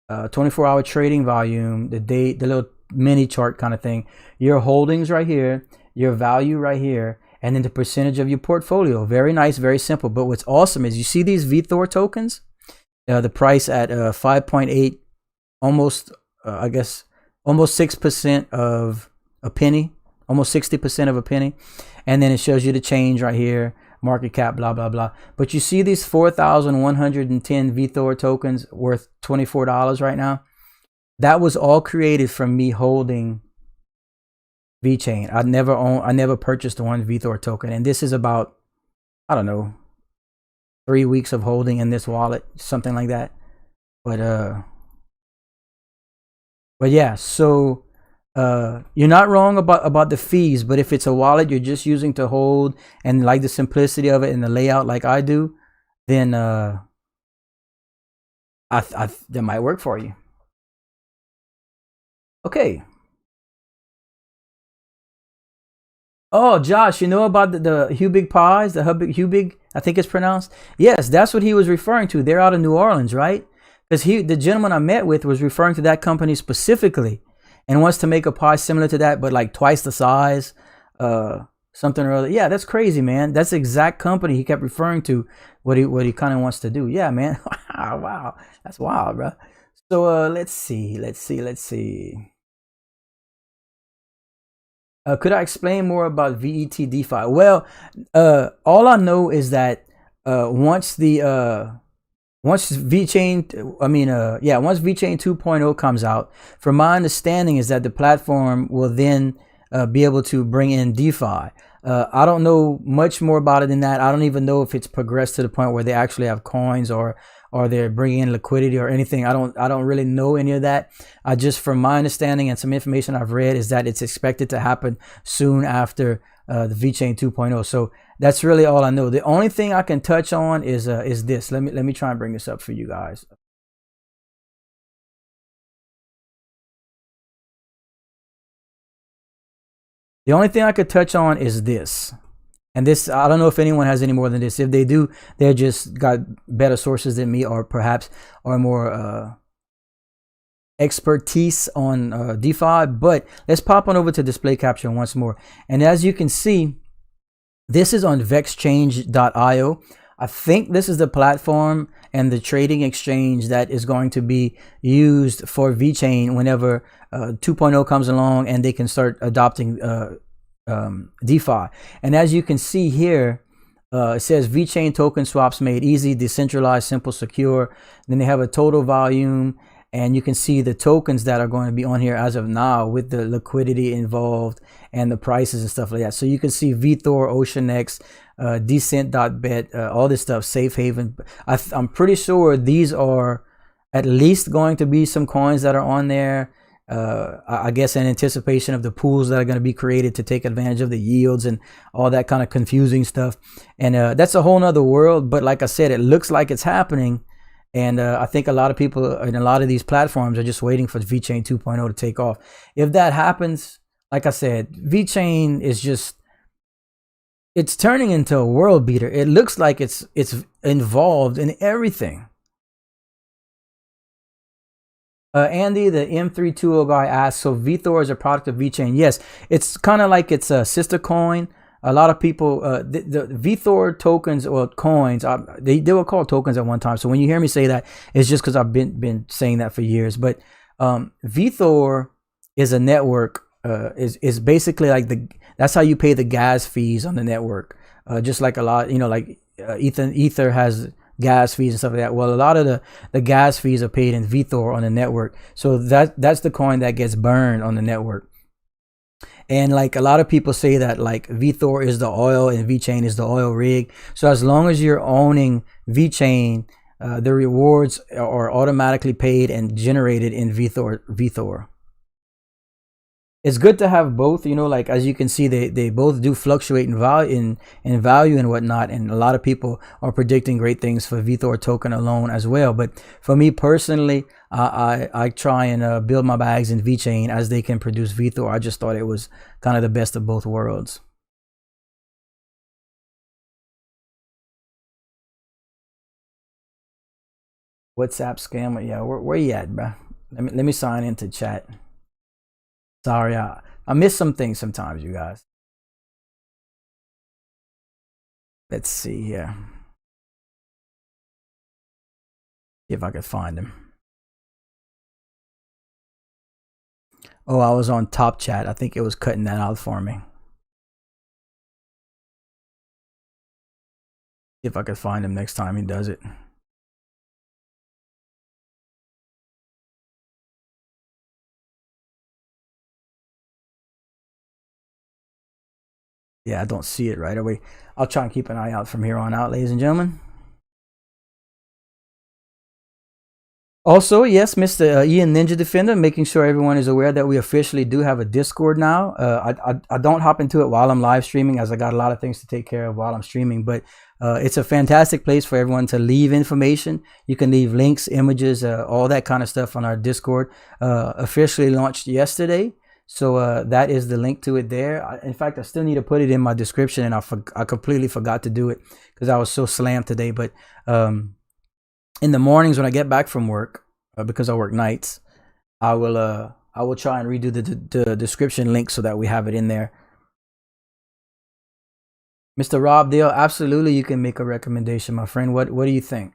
24-hour trading volume, the date, the little mini chart kind of thing, your holdings right here, your value right here, and then the percentage of your portfolio. Very nice, very simple. But what's awesome is you see these VThor tokens, the price at 5.8, almost, I guess, almost 6% of a penny, almost 60% of a penny. And then it shows you the change right here, market cap, blah, blah, blah. But you see these 4,110 VeThor tokens worth $24 right now? That was all created from me holding Vechain. I never purchased one VeThor token. And this is about, I don't know, 3 weeks of holding in this wallet, something like that. But yeah, so you're not wrong about the fees, but if it's a wallet you're just using to hold and like the simplicity of it and the layout like I do, then that might work for you. Okay. Oh, Josh, you know about the Hubig pies, the Hubig, I think it's pronounced. Yes, that's what he was referring to. They're out of New Orleans, right? Because the gentleman I met with was referring to that company specifically and wants to make a pie similar to that, but like twice the size, something or other. Yeah, that's crazy, man. That's the exact company he kept referring to. What he kind of wants to do. Yeah, man. Wow, that's wild, bro. So let's see. Could I explain more about VET DeFi? Well, all I know is that once Vechain 2.0 comes out, from my understanding is that the platform will then be able to bring in DeFi. I don't know much more about it than that. I don't even know if it's progressed to the point where they actually have coins or they're bringing in liquidity or anything. I don't really know any of that. I just, from my understanding and some information I've read, is that it's expected to happen soon after the Vechain 2.0. So that's really all I know. The only thing I can touch on is this. Let me try and bring this up for you guys. The only thing I could touch on is this. And this, I don't know if anyone has any more than this. If they do, they're just got better sources than me, or perhaps are more expertise on DeFi. But let's pop on over to display capture once more. And as you can see, this is on vexchange.io. I think this is the platform and the trading exchange that is going to be used for Vechain whenever 2.0 comes along and they can start adopting DeFi. And as you can see here, it says Vechain token swaps made easy, decentralized, simple, secure. Then they have a total volume, and you can see the tokens that are going to be on here as of now with the liquidity involved and the prices and stuff like that. So you can see VeThor, OceanX, Decent.bet, all this stuff, Safe Haven. I'm pretty sure these are at least going to be some coins that are on there. I guess in anticipation of the pools that are going to be created to take advantage of the yields and all that kind of confusing stuff. And that's a whole nother world. But like I said, it looks like it's happening. And I think a lot of people in a lot of these platforms are just waiting for Vechain 2.0 to take off. If that happens, like I said, Vechain is just, it's turning into a world beater. It looks like it's involved in everything. Andy, the M320 guy asked, so VeThor is a product of Vechain? Yes, it's kind of like it's a sister coin. A lot of people, the VeThor tokens or coins, they were called tokens at one time. So when you hear me say that, it's just because I've been saying that for years. But VeThor is a network. Is basically like that's how you pay the gas fees on the network. Just like a lot, like Ether has gas fees and stuff like that. Well, a lot of the gas fees are paid in VeThor on the network. So that's the coin that gets burned on the network. And like a lot of people say that like VeThor is the oil and Vechain is the oil rig. So as long as you're owning Vechain, the rewards are automatically paid and generated in VeThor. It's good to have both, like as you can see, they both do fluctuate in value and whatnot. And a lot of people are predicting great things for VeThor token alone as well. But for me personally, I try and build my bags in Vechain as they can produce VeThor. I just thought it was kind of the best of both worlds. WhatsApp scammer, yeah, where you at, bro? Let me sign into chat. Sorry, I miss some things sometimes, you guys. Let's see here. See if I can find him. Oh, I was on top chat. I think it was cutting that out for me. See if I can find him next time he does it. Yeah, I don't see it right away. I'll try and keep an eye out from here on out, ladies and gentlemen. Also, yes, Mr. Ian Ninja Defender, making sure everyone is aware that we officially do have a Discord now. I don't hop into it while I'm live streaming, as I got a lot of things to take care of while I'm streaming, but it's a fantastic place for everyone to leave information. You can leave links, images, all that kind of stuff on our Discord. Officially launched yesterday, so that is the link to it there. In fact, I still need to put it in my description, and I completely forgot to do it because I was so slammed today, but in the mornings when I get back from work, because I work nights, I will try and redo the description link so that we have it in there. Mr. Rob Dale, absolutely, you can make a recommendation, my friend. What do you think?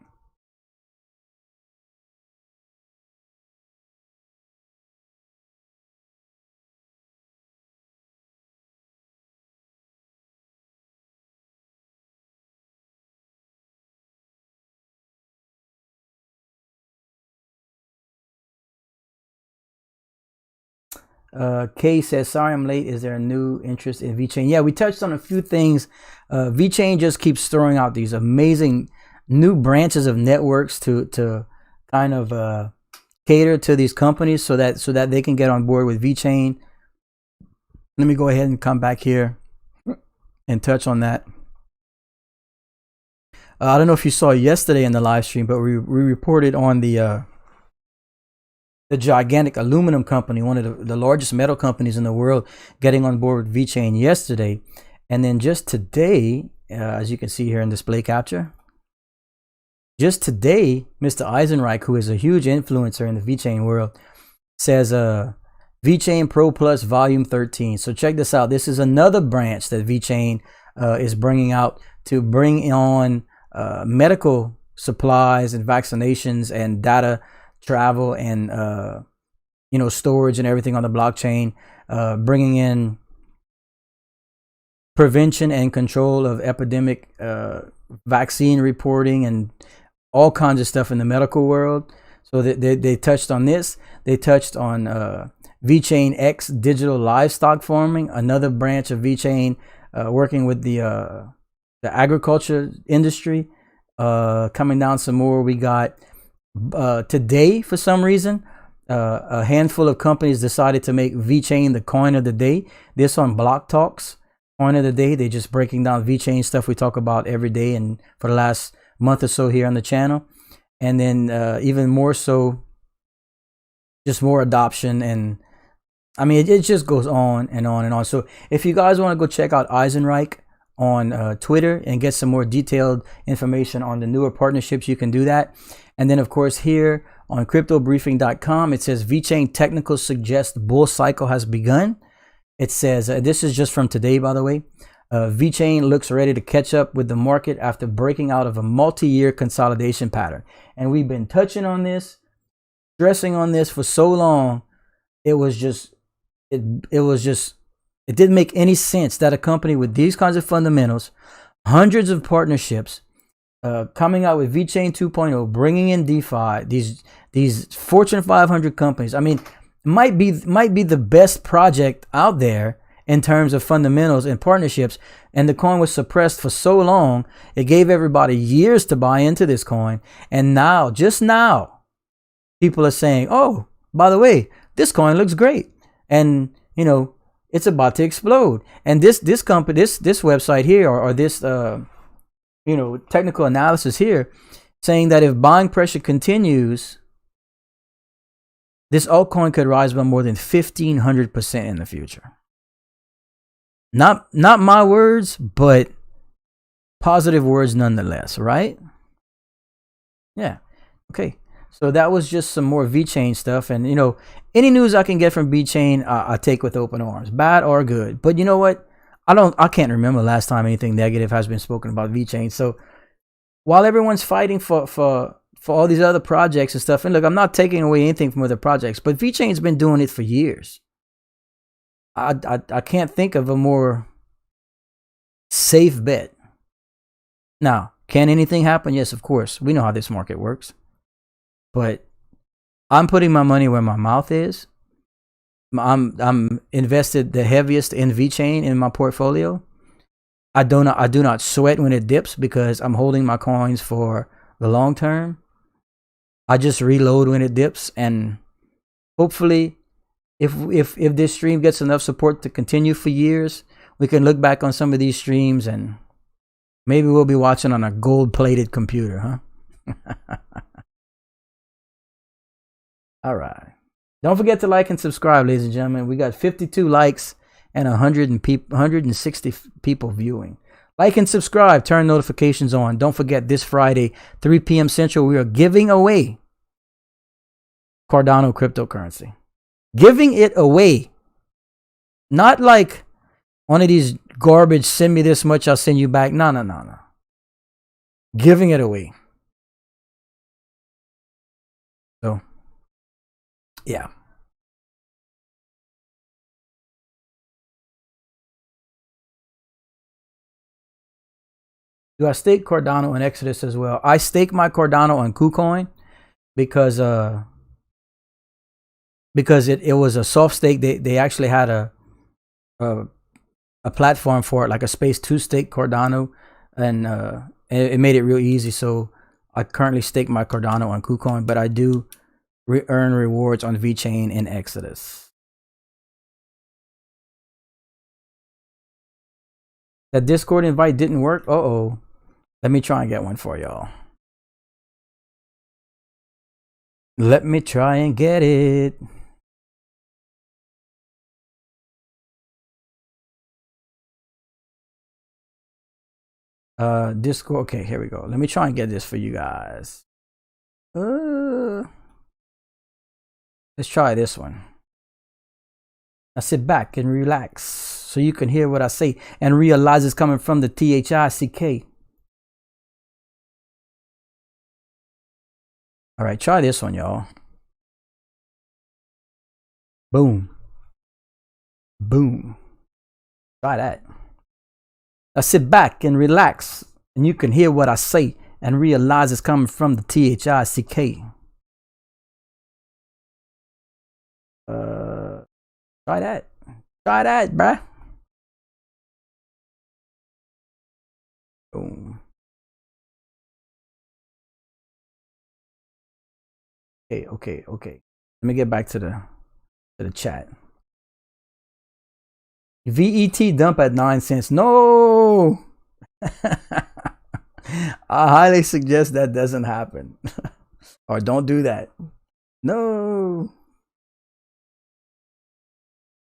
Kay says, sorry I'm late. Is there a new interest in Vechain? Yeah, we touched on a few things. Vechain just keeps throwing out these amazing new branches of networks to kind of cater to these companies so that they can get on board with Vechain. Let me go ahead and come back here and touch on that. I don't know if you saw yesterday in the live stream, but we reported on the gigantic aluminum company, one of the largest metal companies in the world, getting on board with Vechain yesterday. And then just today, as you can see here in display capture, just today, Mr. Eisenreich, who is a huge influencer in the Vechain world, says Vechain Pro Plus Volume 13. So check this out. This is another branch that Vechain is bringing out to bring on medical supplies and vaccinations and data travel and storage and everything on the blockchain, bringing in prevention and control of epidemic vaccine reporting and all kinds of stuff in the medical world. So they touched on this. They touched on Vechain X digital livestock farming, another branch of Vechain working with the agriculture industry. Coming down some more, we got today, for some reason, a handful of companies decided to make Vechain the coin of the day. This on Block Talks, coin of the day. They're just breaking down Vechain stuff we talk about every day and for the last month or so here on the channel. And then even more so, just more adoption. And I mean, it just goes on and on and on. So if you guys want to go check out Eisenreich on Twitter and get some more detailed information on the newer partnerships, you can do that. And then, of course, here on cryptobriefing.com, it says Vechain technical suggests bull cycle has begun. It says, this is just from today, by the way, Vechain looks ready to catch up with the market after breaking out of a multi-year consolidation pattern. And we've been touching on this, stressing on this for so long. It didn't make any sense that a company with these kinds of fundamentals, hundreds of partnerships, coming out with Vechain 2.0, bringing in DeFi, these Fortune 500 companies. I mean, might be the best project out there in terms of fundamentals and partnerships. And the coin was suppressed for so long, it gave everybody years to buy into this coin. And now, just now, people are saying, "Oh, by the way, this coin looks great," and it's about to explode. And this company, this website here, or this technical analysis here, saying that if buying pressure continues, this altcoin could rise by more than 1,500% in the future. Not my words, but positive words nonetheless, right? Yeah. Okay. So that was just some more Vechain stuff. And, any news I can get from Vechain, I take with open arms, bad or good. But you know what? I can't remember last time anything negative has been spoken about Vechain. So while everyone's fighting for all these other projects and stuff, and look, I'm not taking away anything from other projects, but Vechain's been doing it for years. I can't think of a more safe bet. Now, Can anything happen? Yes, of course. We know how this market works. But I'm putting my money where my mouth is. I'm invested the heaviest in Vechain in my portfolio. I do not sweat when it dips because I'm holding my coins for the long term. I just reload when it dips, and hopefully if this stream gets enough support to continue for years, we can look back on some of these streams and maybe we'll be watching on a gold-plated computer, huh? All right. Don't forget to like and subscribe, ladies and gentlemen. We got 52 likes and 160 people viewing. Like and subscribe. Turn notifications on. Don't forget, this Friday, 3 p.m. Central, we are giving away Cardano cryptocurrency. Giving it away. Not like one of these garbage, send me this much, I'll send you back. No. Giving it away. So, yeah. Do I stake Cardano and Exodus as well? I stake my Cardano on KuCoin because it was a soft stake. They actually had a platform for it, like a space to stake Cardano, and it made it real easy. So I currently stake my Cardano on KuCoin, but I do earn rewards on Vechain and Exodus. That Discord invite didn't work. Uh-oh. Let me try and get one for y'all. Let me try and get it. Discord. Okay, here we go. Let me try and get this for you guys. Let's try this one. Now sit back and relax so you can hear what I say and realize it's coming from the THICK. All right, try this one, y'all. Boom. Boom. Try that. Now sit back and relax and you can hear what I say and realize it's coming from the THICK. Try that. Try that, bruh. Boom. Okay. Let me get back to the chat. VET dump at 9 cents. No. I highly suggest that doesn't happen. Or don't do that. No.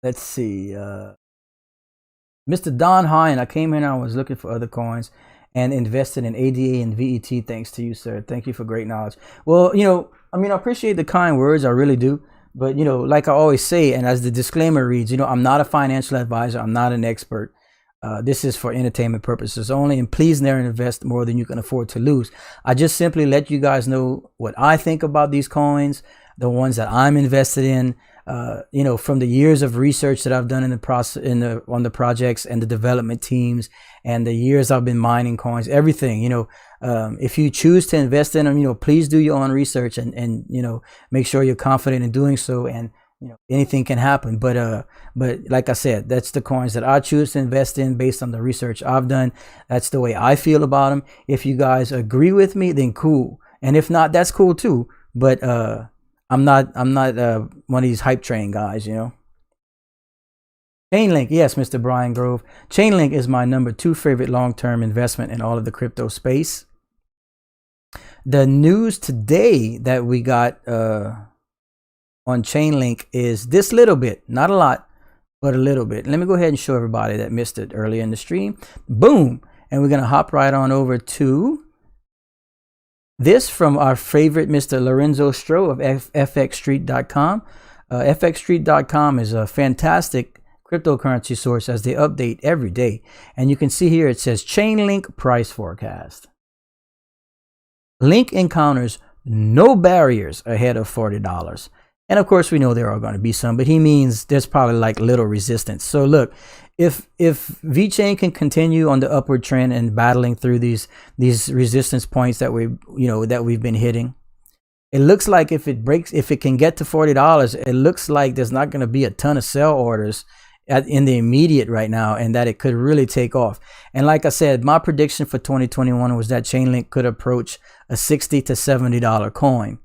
Let's see. Mr. Don Hine, I came in and I was looking for other coins and invested in ADA and VET. Thanks to you, sir. Thank you for great knowledge. Well, I appreciate the kind words. I really do. But, like I always say, and as the disclaimer reads, I'm not a financial advisor. I'm not an expert. This is for entertainment purposes only. And please never invest more than you can afford to lose. I just simply let you guys know what I think about these coins, the ones that I'm invested in. From the years of research that I've done in the process, on the projects and the development teams, and the years I've been mining coins, everything, if you choose to invest in them, please do your own research and make sure you're confident in doing so. And, anything can happen. But like I said, that's the coins that I choose to invest in based on the research I've done. That's the way I feel about them. If you guys agree with me, then cool. And if not, that's cool too. But, I'm not one of these hype train guys, Chainlink, yes, Mr. Brian Grove. Chainlink is my number 2 favorite long-term investment in all of the crypto space. The news today that we got on Chainlink is this little bit, not a lot, but a little bit. Let me go ahead and show everybody that missed it earlier in the stream. Boom. And we're going to hop right on over to this from our favorite Mr. Lorenzo Stroh of fxstreet.com. fxstreet.com is a fantastic cryptocurrency source as they update every day. And you can see here it says Chainlink price forecast. Link encounters no barriers ahead of $40. And of course, we know there are going to be some, but he means there's probably like little resistance. So look, if Vechain can continue on the upward trend and battling through these resistance points that we've been hitting, it looks like if it can get to $40, it looks like there's not going to be a ton of sell orders in the immediate right now, and that it could really take off. And like I said, my prediction for 2021 was that Chainlink could approach a $60 to $70 coin.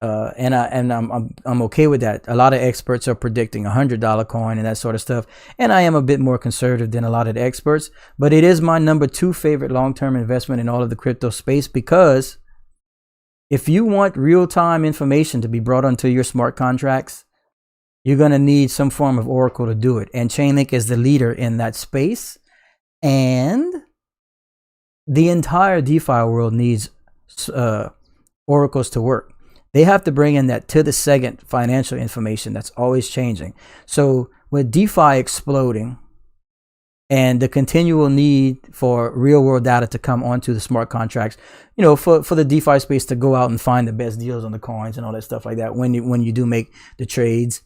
And I'm okay with that. A lot of experts are predicting $100 coin and that sort of stuff. And I am a bit more conservative than a lot of the experts, but it is my number 2 favorite long-term investment in all of the crypto space, because if you want real-time information to be brought onto your smart contracts, you're going to need some form of oracle to do it. And Chainlink is the leader in that space. And the entire DeFi world needs oracles to work. They have to bring in that to the second financial information that's always changing. So with DeFi exploding and the continual need for real world data to come onto the smart contracts, for the DeFi space to go out and find the best deals on the coins and all that stuff like that when you do make the trades,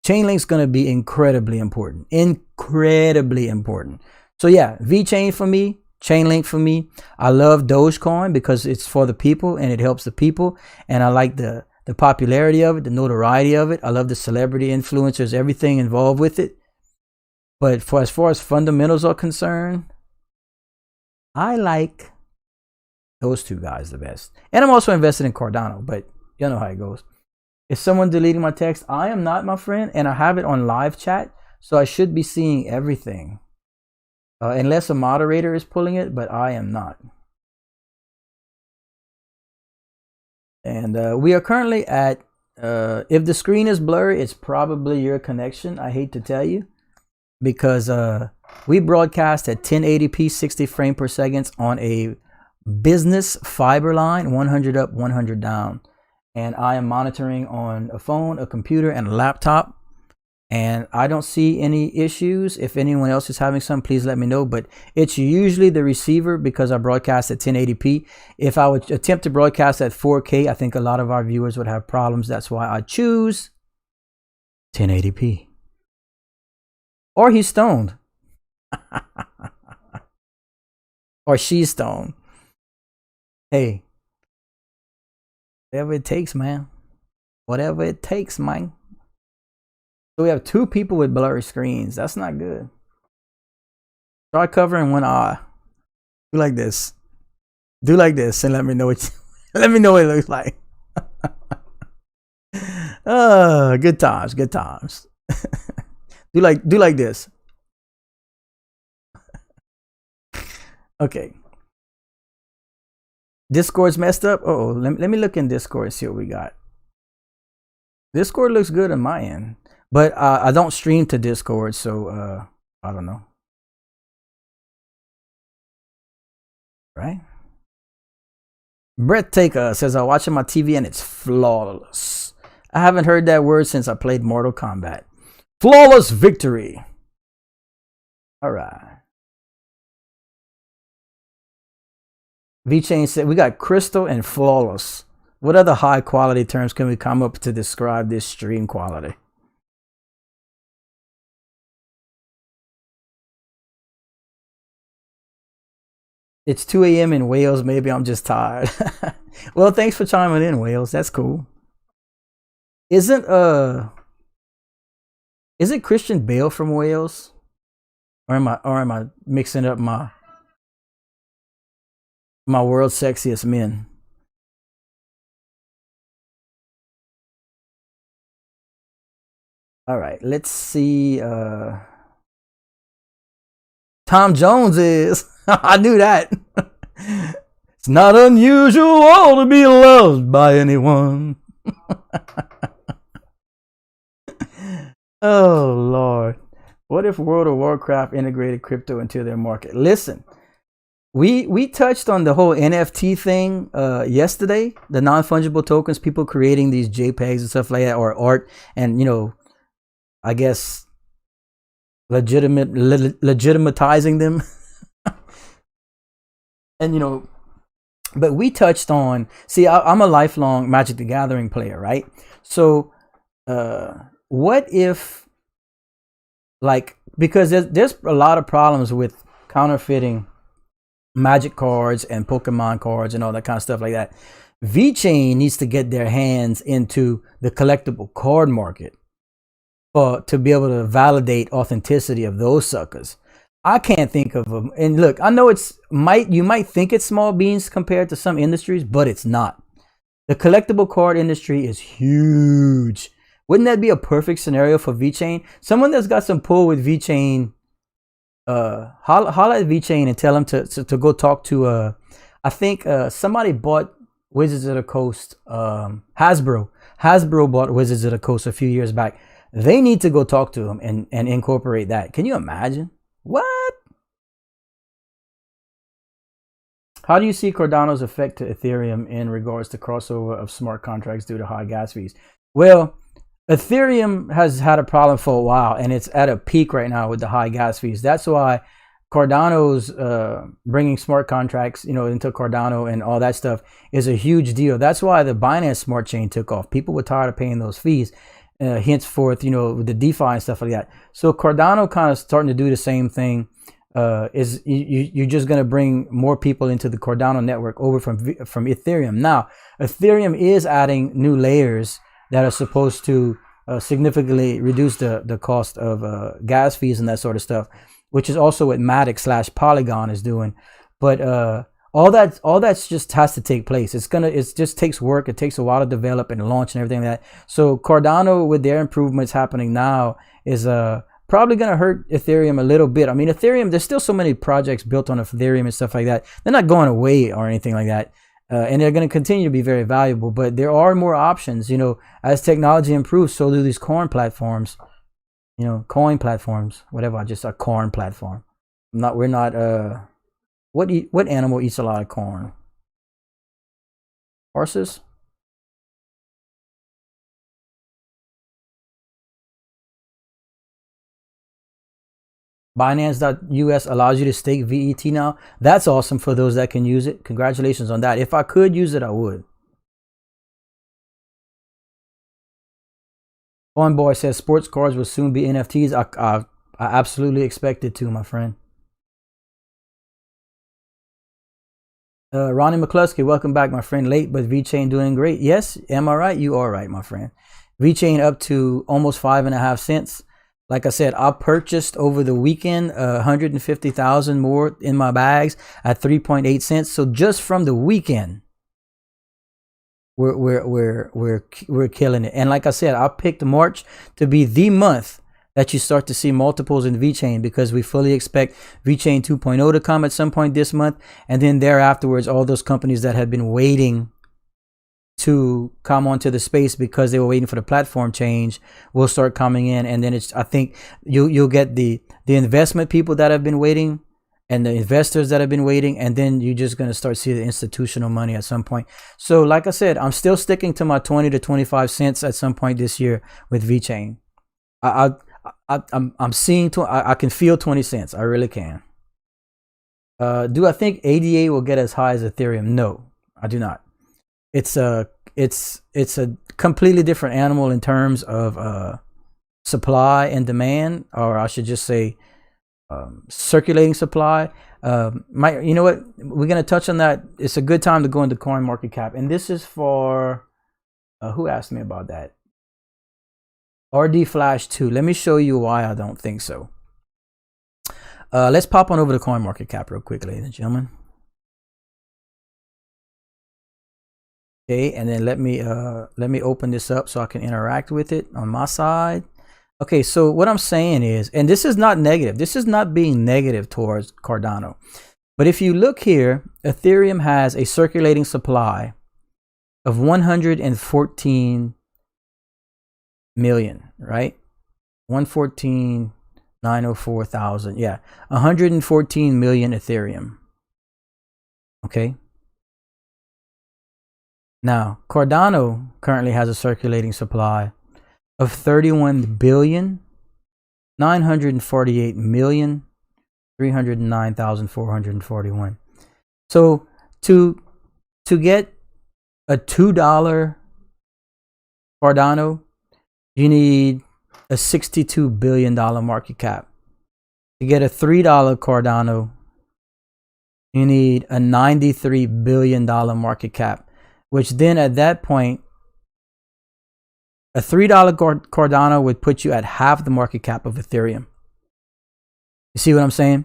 Chainlink's going to be incredibly important. So yeah, Vechain for me, Chainlink for me. I love Dogecoin because it's for the people and it helps the people, and I like the popularity of it, the notoriety of it. I love the celebrity influencers, everything involved with it. But as far as fundamentals are concerned, I like those two guys the best. And I'm also invested in Cardano, but you know how it goes. Is someone deleting my text? I am not, my friend, and I have it on live chat, so I should be seeing everything. Unless a moderator is pulling it, but I am not. And we are currently at, if the screen is blurry, it's probably your connection. I hate to tell you, because we broadcast at 1080p, 60 frames per second on a business fiber line, 100 up, 100 down. And I am monitoring on a phone, a computer, and a laptop. And I don't see any issues. If anyone else is having some, please let me know. But it's usually the receiver, because I broadcast at 1080p. If I would attempt to broadcast at 4K, I think a lot of our viewers would have problems. That's why I choose 1080p. Or he's stoned. Or she's stoned. Hey. Whatever it takes, man. Whatever it takes, man. So we have 2 people with blurry screens. That's not good. Try covering one eye. Do like this. Do like this and let me know what let me know what it looks like. Good times, good times. do like this. Okay. Discord's messed up. Oh, let me look in Discord and see what we got. Discord looks good on my end, but I don't stream to Discord, so I don't know. Right? Brett Taker says, I'm watching my TV and it's flawless. I haven't heard that word since I played Mortal Kombat. Flawless victory. All right. Vechain said, we got crystal and flawless. What other high quality terms can we come up to describe this stream quality? It's 2 a.m. in Wales. Maybe I'm just tired. Well, thanks for chiming in, Wales. That's cool. Isn't Christian Bale from Wales? Or am I mixing up my world's sexiest men? All right, let's see. Tom Jones is. I knew that. It's not unusual to be loved by anyone. Oh, Lord. What if World of Warcraft integrated crypto into their market? Listen, we touched on the whole NFT thing yesterday, the non-fungible tokens, people creating these JPEGs and stuff like that, or art, and, I guess legitimatizing them. And, but we touched on, see, I'm a lifelong Magic the Gathering player, right? So what if, like, because there's a lot of problems with counterfeiting magic cards and Pokemon cards and all that kind of stuff like that. Vechain needs to get their hands into the collectible card market to be able to validate authenticity of those suckers. I can't think of them. And look, I know you might think it's small beans compared to some industries, but it's not. The collectible card industry is huge. Wouldn't that be a perfect scenario for Vechain? Someone that's got some pull with Vechain, holla at Vechain and tell him to go talk to I think somebody bought Wizards of the Coast. Hasbro bought Wizards of the Coast a few years back. They need to go talk to him and incorporate that. Can you imagine? What? How do you see Cardano's effect to Ethereum in regards to crossover of smart contracts due to high gas fees? Well, Ethereum has had a problem for a while, and it's at a peak right now with the high gas fees. That's why Cardano's bringing smart contracts, into Cardano and all that stuff is a huge deal. That's why the Binance Smart Chain took off. People were tired of paying those fees. Henceforth, with the DeFi and stuff like that. So Cardano kind of starting to do the same thing. You're just going to bring more people into the Cardano network over from Ethereum. Now, Ethereum is adding new layers that are supposed to significantly reduce the cost of gas fees and that sort of stuff, which is also what Matic / Polygon is doing. But all that's just has to take place. It just takes work. It takes a while to develop and launch and everything like that. So Cardano, with their improvements happening now, is probably going to hurt Ethereum a little bit. I mean, Ethereum, there's still so many projects built on Ethereum and stuff like that. They're not going away or anything like that. And they're going to continue to be very valuable, but there are more options. As technology improves, so do these coin platforms. Coin platforms, whatever. Just a corn platform. We're not. What animal eats a lot of corn? Horses? Binance.us allows you to stake VET now. That's awesome for those that can use it. Congratulations on that. If I could use it, I would. Boy says sports cards will soon be NFTs. I absolutely expect it to, my friend. Ronnie McCluskey, welcome back, my friend. Late, but Vechain doing great. Yes, am I right? You are right, my friend. Vechain up to almost 5.5 cents. Like I said, I purchased over the weekend 150,000 more in my bags at 3.8 cents. So just from the weekend, we're killing it. And like I said, I picked March to be the month that you start to see multiples in Vechain, because we fully expect Vechain 2.0 to come at some point this month, and then thereafterwards, all those companies that had been waiting to come onto the space because they were waiting for the platform change will start coming in. And then I think you'll get the investment people that have been waiting and the investors that have been waiting, and then you're just going to start seeing the institutional money at some point. So like I said, I'm still sticking to my 20 to 25 cents at some point this year with Vechain. I'm seeing I can feel 20 cents. I really can. Do I think ADA will get as high as Ethereum? No, I do not. It's a completely different animal in terms of supply and demand, or I should just say circulating supply. You know what? We're gonna touch on that. It's a good time to go into coin market cap, and this is for who asked me about that? RD Flash 2. Let me show you why I don't think so. Let's pop on over to coin market cap real quick, ladies and gentlemen. Okay, and then let me open this up so I can interact with it on my side. Okay, so what I'm saying is, and this is not negative. This is not being negative towards Cardano. But if you look here, Ethereum has a circulating supply of 114 million, right? 114,904,000. Yeah, 114 million Ethereum. Okay. Now, Cardano currently has a circulating supply of 31,948,309,441. So to get a $2 Cardano, you need a $62 billion market cap. To get a $3 Cardano, you need a $93 billion market cap, which then at that point, a $3 Cardano would put you at half the market cap of Ethereum. You see what I'm saying?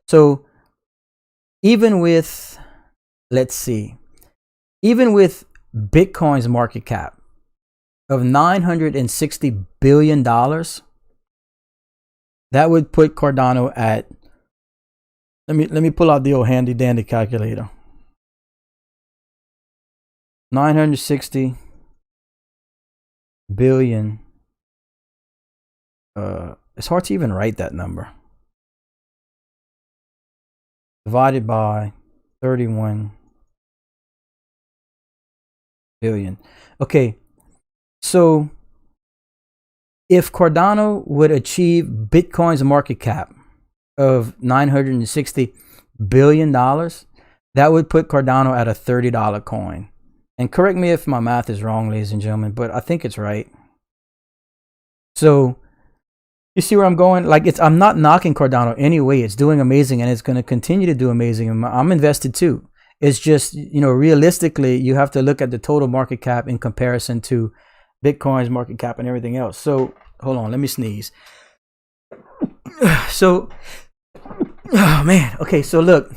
So even with, let's see, even with Bitcoin's market cap of $960 billion, that would put Cardano at, let me pull out the old handy dandy calculator. 960 billion. It's hard to even write that number. Divided by 31 billion. Okay, so if Cardano would achieve Bitcoin's market cap of $960 billion, that would put Cardano at a $30 coin. And correct me if my math is wrong, ladies and gentlemen, but I think it's right. So you see where I'm going? Like, I'm not knocking Cardano anyway. It's doing amazing, and it's going to continue to do amazing. I'm invested too. It's just, realistically, you have to look at the total market cap in comparison to Bitcoin's market cap and everything else. So hold on, let me sneeze. So, oh man. Okay, so look,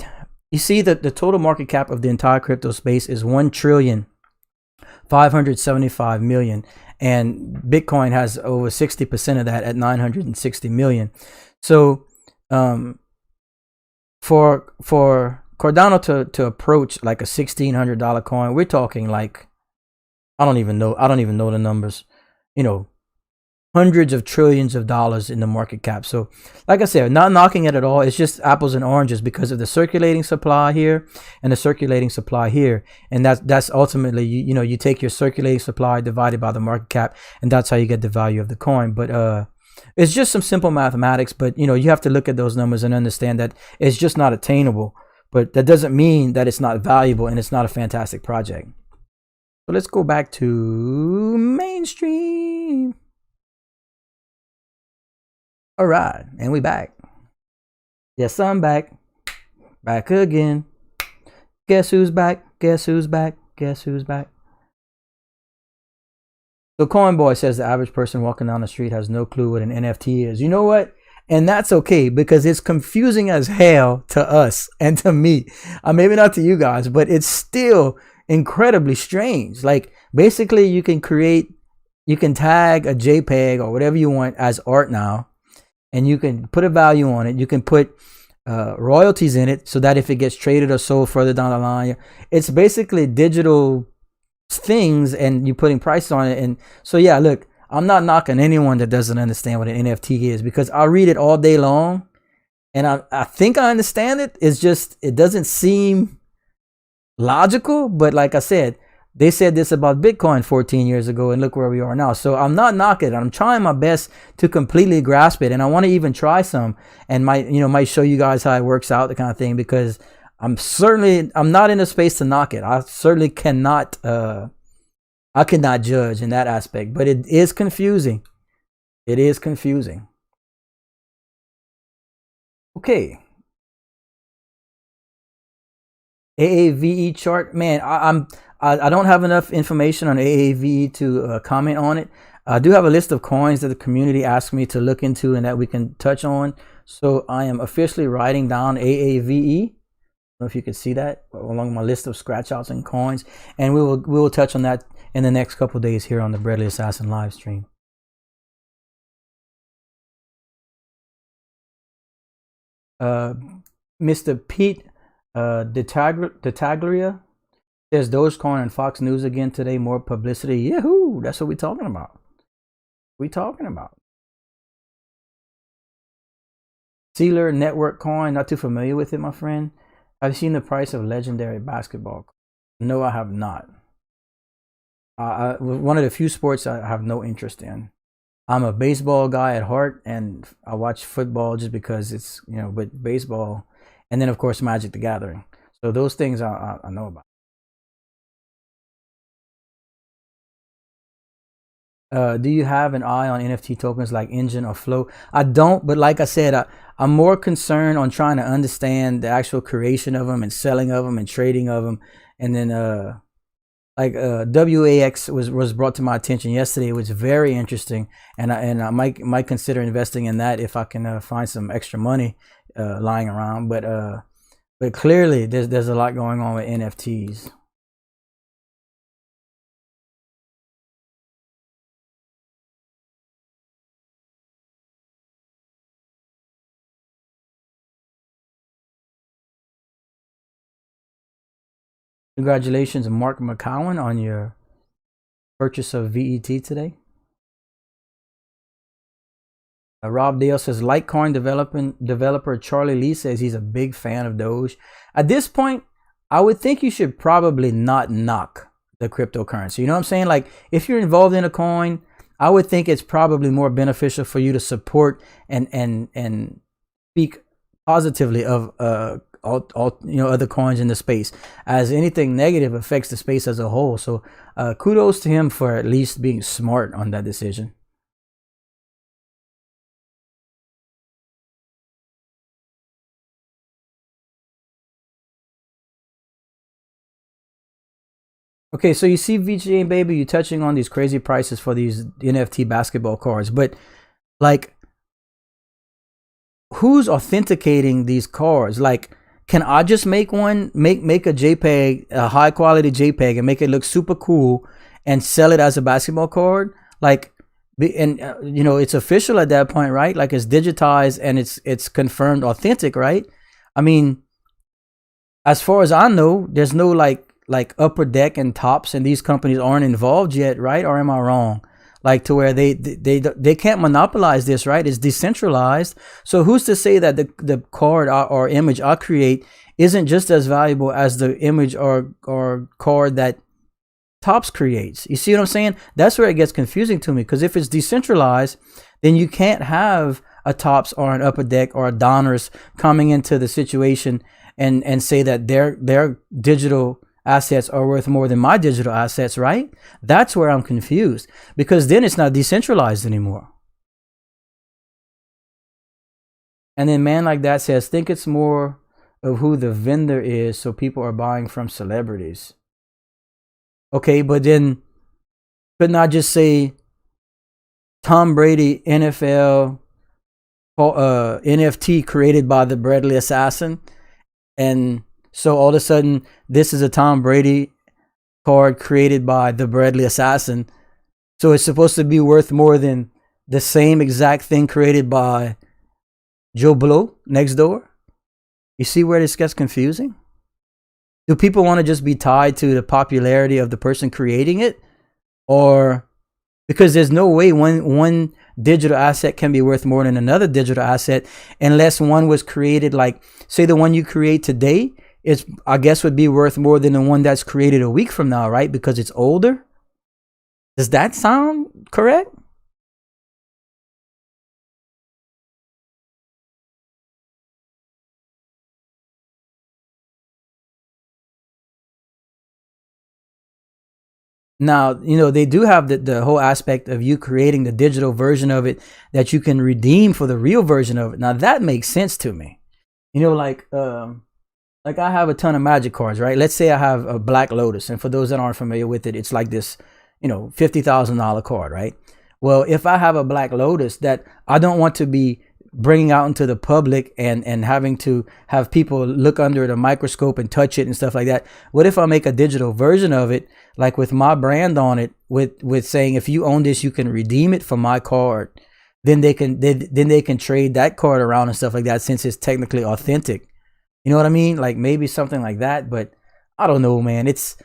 you see that the total market cap of the entire crypto space is 1,575,000,000, and Bitcoin has over 60% of that at 960 million. So for Cardano to approach like a $1,600 coin, we're talking like, I don't even know the numbers, hundreds of trillions of dollars in the market cap. So like I said, not knocking it at all. It's just apples and oranges because of the circulating supply here and the circulating supply here. And that's ultimately, you take your circulating supply divided by the market cap, and that's how you get the value of the coin. But it's just some simple mathematics, but you have to look at those numbers and understand that it's just not attainable. But that doesn't mean that it's not valuable and it's not a fantastic project. So let's go back to mainstream. All right, and we back. Yes, I'm back. Back again. Guess who's back? Guess who's back? Guess who's back? So Coinboy says the average person walking down the street has no clue what an NFT is. You know what? And that's okay, because it's confusing as hell to us and to me. Maybe not to you guys, but it's still incredibly strange. Like, basically you can tag a JPEG or whatever you want as art now, and you can put a value on it. You can put royalties in it so that if it gets traded or sold further down the line, it's basically digital things, and you're putting price on it. And so, yeah, look, I'm not knocking anyone that doesn't understand what an NFT is, because I'll read it all day long and I think I understand it. It's just, it doesn't seem logical. But like I said, they said this about Bitcoin 14 years ago, and look where we are now. So I'm not knocking it. I'm trying my best to completely grasp it, and I want to even try some and might show you guys how it works out, the kind of thing, because I'm not in a space to knock it. I certainly cannot judge in that aspect, but it is confusing. It is confusing. Okay. AAVE chart, man. I don't have enough information on AAVE to comment on it. I do have a list of coins that the community asked me to look into and that we can touch on. So I am officially writing down AAVE. I don't know if you can see that along my list of scratch outs and coins, and we will touch on that in the next couple of days here on the Breadly Assassin live stream. Mr. Pete DeTaglia says Dogecoin and Fox News again today. More publicity. Yahoo! That's what we're talking about. Sealer Network coin. Not too familiar with it, my friend. I've seen the price of legendary basketball. No, I have not. One of the few sports I have no interest in. I'm a baseball guy at heart, and I watch football just because it's, but baseball, and then of course Magic the Gathering. So those things I know about. Do you have an eye on NFT tokens like Engine or Flow? I don't, but like I said, I'm more concerned on trying to understand the actual creation of them and selling of them and trading of them. And then like WAX was brought to my attention yesterday. It was very interesting, and I might consider investing in that if I can find some extra money lying around. But clearly there's a lot going on with NFTs. Congratulations, Mark McCowan, on your purchase of VET today. Rob Dale says Litecoin developer Charlie Lee says he's a big fan of Doge. At this point, I would think you should probably not knock the cryptocurrency. You know what I'm saying? Like, if you're involved in a coin, I would think it's probably more beneficial for you to support and speak positively of all other coins in the space, as anything negative affects the space as a whole. So kudos to him for at least being smart on that decision. Okay, so you see, Vechain, baby, you touching on these crazy prices for these NFT basketball cards, but like, who's authenticating these cards? Like, can I just make one, make a JPEG, a high quality JPEG, and make it look super cool and sell it as a basketball card? Like, and it's official at that point, right? Like, it's digitized and it's confirmed authentic, right? I mean, as far as I know, there's no like Upper Deck and Tops, and these companies aren't involved yet, right? Or am I wrong? Like, to where they can't monopolize this, right? It's decentralized. So who's to say that the card or image I create isn't just as valuable as the image or card that Tops creates? You see what I'm saying? That's where it gets confusing to me, because if it's decentralized, then you can't have a Tops or an Upper Deck or a Donruss coming into the situation and say that their digital assets are worth more than my digital assets, right? That's where I'm confused, because then it's not decentralized anymore. And then man like that says, think it's more of who the vendor is, so people are buying from celebrities. Okay, but then couldn't I just say Tom Brady NFL NFT created by the Bradley Assassin? And so all of a sudden, this is a Tom Brady card created by the Bradley Assassin. So it's supposed to be worth more than the same exact thing created by Joe Blow next door. You see where this gets confusing? Do people want to just be tied to the popularity of the person creating it? Or because there's no way one digital asset can be worth more than another digital asset, unless one was created, like, say the one you create today, it's, I guess, would be worth more than the one that's created a week from now, right? Because it's older. Does that sound correct? Now, they do have the whole aspect of you creating the digital version of it that you can redeem for the real version of it. Now that makes sense to me. Like I have a ton of Magic cards, right? Let's say I have a Black Lotus, and for those that aren't familiar with it, it's like this, $50,000 card, right? Well, if I have a Black Lotus that I don't want to be bringing out into the public and having to have people look under the microscope and touch it and stuff like that, what if I make a digital version of it, like with my brand on it, with saying, if you own this, you can redeem it for my card? Then they can trade that card around and stuff like that, since it's technically authentic. You know what I mean? Like, maybe something like that, but I don't know, man. It's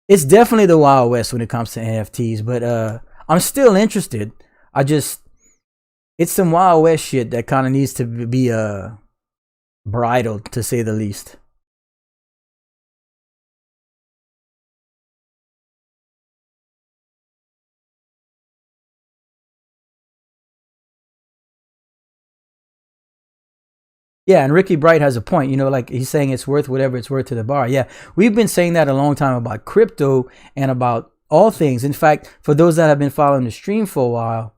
definitely the Wild West when it comes to NFTs, but I'm still interested. It's some Wild West shit that kind of needs to be bridled, to say the least. Yeah, and Ricky Bright has a point. Like, he's saying it's worth whatever it's worth to the bar. Yeah, we've been saying that a long time about crypto and about all things. In fact, for those that have been following the stream for a while,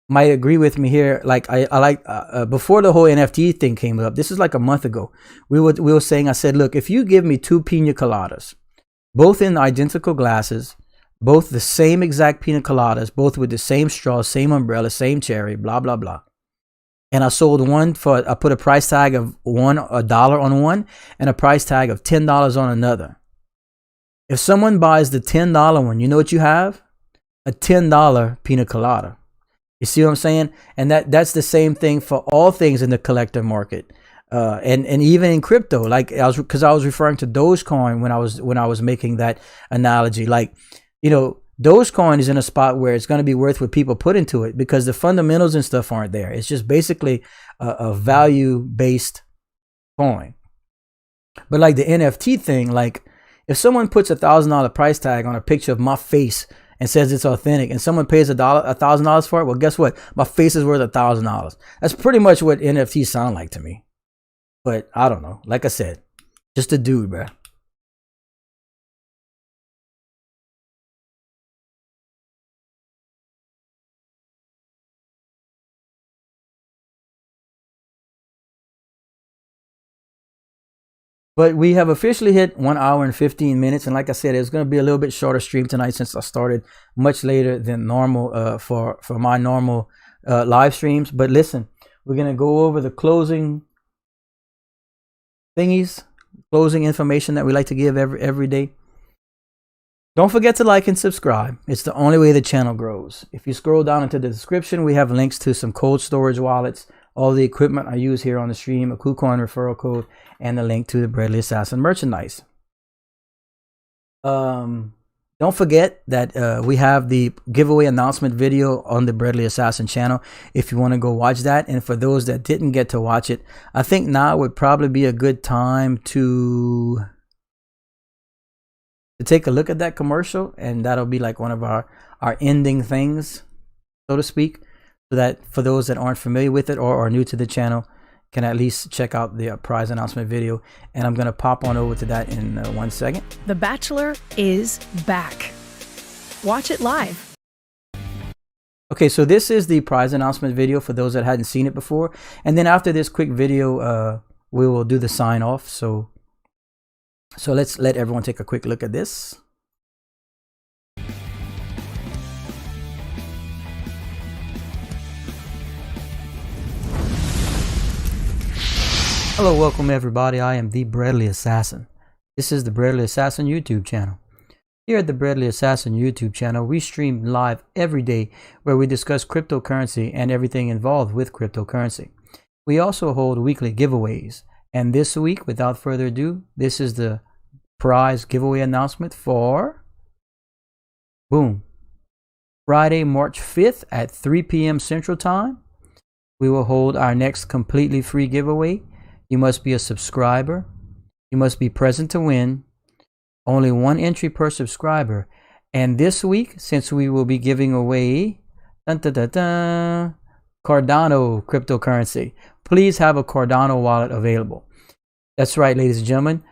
might agree with me here. Like I like before the whole NFT thing came up, this is like a month ago. We were saying, I said, look, if you give me 2 pina coladas, both in identical glasses, both the same exact pina coladas, both with the same straw, same umbrella, same cherry, blah blah blah, and I sold one for, I put a price tag of $1 on one and a price tag of $10 on another. If someone buys the $10 one, you know what you have? A $10 pina colada. You see what I'm saying? And that's the same thing for all things in the collector market, and even in crypto. Like I was referring to Dogecoin when I was making that analogy. Like, you know, Dogecoin is in a spot where it's going to be worth what people put into it because the fundamentals and stuff aren't there. It's just basically a value-based coin. But like the NFT thing, like if someone puts $1,000 price tag on a picture of my face and says it's authentic, and someone pays $1,000 for it, well, guess what? My face is worth $1,000. That's pretty much what NFTs sound like to me. But I don't know. Like I said, just a dude, bruh. But we have officially hit 1 hour and 15 minutes. And like I said, it's going to be a little bit shorter stream tonight since I started much later than normal for my normal live streams. But listen, we're going to go over the closing thingies, closing information that we like to give every day. Don't forget to like and subscribe. It's the only way the channel grows. If you scroll down into the description, we have links to some cold storage wallets, all the equipment I use here on the stream, a KuCoin referral code, and a link to the Bradley Assassin merchandise. Don't forget that we have the giveaway announcement video on the Bradley Assassin channel if you want to go watch that. And for those that didn't get to watch it, I think now would probably be a good time to take a look at that commercial, and that'll be like one of our ending things, so to speak, so that for those that aren't familiar with it or are new to the channel can at least check out the prize announcement video. And I'm going to pop on over to that in 1 second. The Bachelor is back. Watch it live. Okay, so this is the prize announcement video for those that hadn't seen it before. And then after this quick video, we will do the sign off. So let's let everyone take a quick look at this. Hello, welcome everybody. I am the Bradley Assassin. This is the Bradley Assassin YouTube channel. Here at the Bradley Assassin YouTube channel, we stream live every day where we discuss cryptocurrency and everything involved with cryptocurrency. We also hold weekly giveaways. And this week, without further ado, this is the prize giveaway announcement for, boom, Friday, March 5th at 3 p.m. Central Time. We will hold our next completely free giveaway. You must be a subscriber. You must be present to win. Only 1 entry per subscriber. And this week, since we will be giving away Cardano cryptocurrency, please have a Cardano wallet available. That's right, ladies and gentlemen.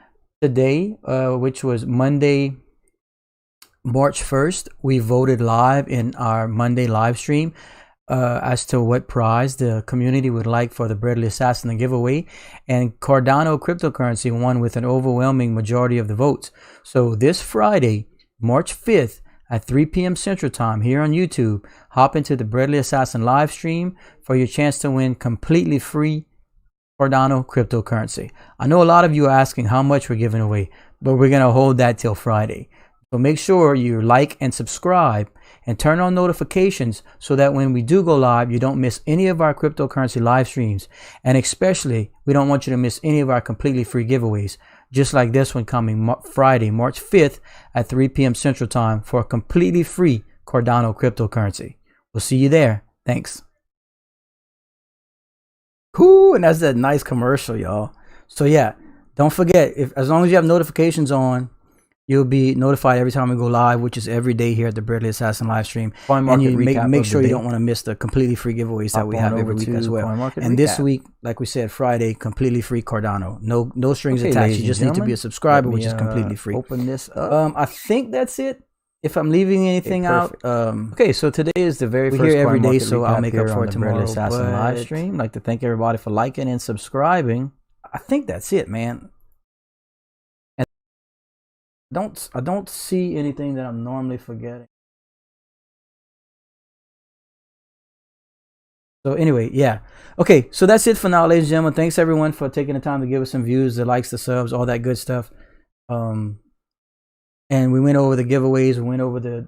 Today, which was Monday, March 1st, we voted live in our Monday live stream as to what prize the community would like for the Bradley Assassin giveaway, and Cardano cryptocurrency won with an overwhelming majority of the votes. So this Friday, March 5th at 3 p.m. Central Time here on YouTube, hop into the Bradley Assassin live stream for your chance to win completely free Cardano cryptocurrency. I know a lot of you are asking how much we're giving away, but we're going to hold that till Friday. So make sure you like and subscribe and turn on notifications so that when we do go live, you don't miss any of our cryptocurrency live streams. And especially, we don't want you to miss any of our completely free giveaways, just like this one coming Friday, March 5th at 3 p.m. Central Time for a completely free Cardano cryptocurrency. We'll see you there. Thanks. Cool, and that's that nice commercial, y'all. So yeah, don't forget, as long as you have notifications on, you'll be notified every time we go live, which is every day here at the Bradley Assassin live stream. And you make sure you don't want to miss the completely free giveaways that we have every week as well. And this week, like we said, Friday, completely free Cardano. No strings attached. You just need to be a subscriber, which is completely free. Open this up. I think that's it. if I'm leaving anything out, okay, so today is the very first here every day, so I'll make up for it tomorrow. Assassin live stream. I'd like to thank everybody for liking and subscribing. I think that's it, man. And I don't see anything that I'm normally forgetting. So anyway, yeah. Okay, so that's it for now, ladies and gentlemen. Thanks everyone for taking the time to give us some views, the likes, the subs, all that good stuff. And we went over the giveaways, we went over the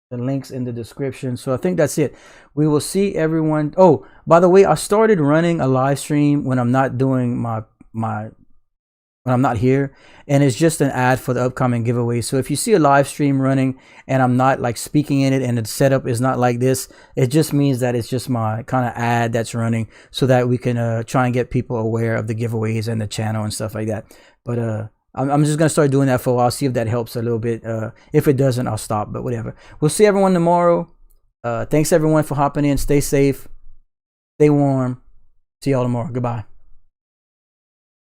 links in the description. So I think that's it. We will see everyone. Oh, by the way, I started running a live stream when I'm not doing when I'm not here, and it's just an ad for the upcoming giveaway. So if you see a live stream running and I'm not like speaking in it and the setup is not like this, it just means that it's just my kind of ad that's running so that we can try and get people aware of the giveaways and the channel and stuff like that. But I'm just gonna start doing that for a while, see if that helps a little bit. If it doesn't, I'll stop, but whatever. We'll see everyone tomorrow. Thanks everyone for hopping in. Stay safe, stay warm. See y'all tomorrow. Goodbye.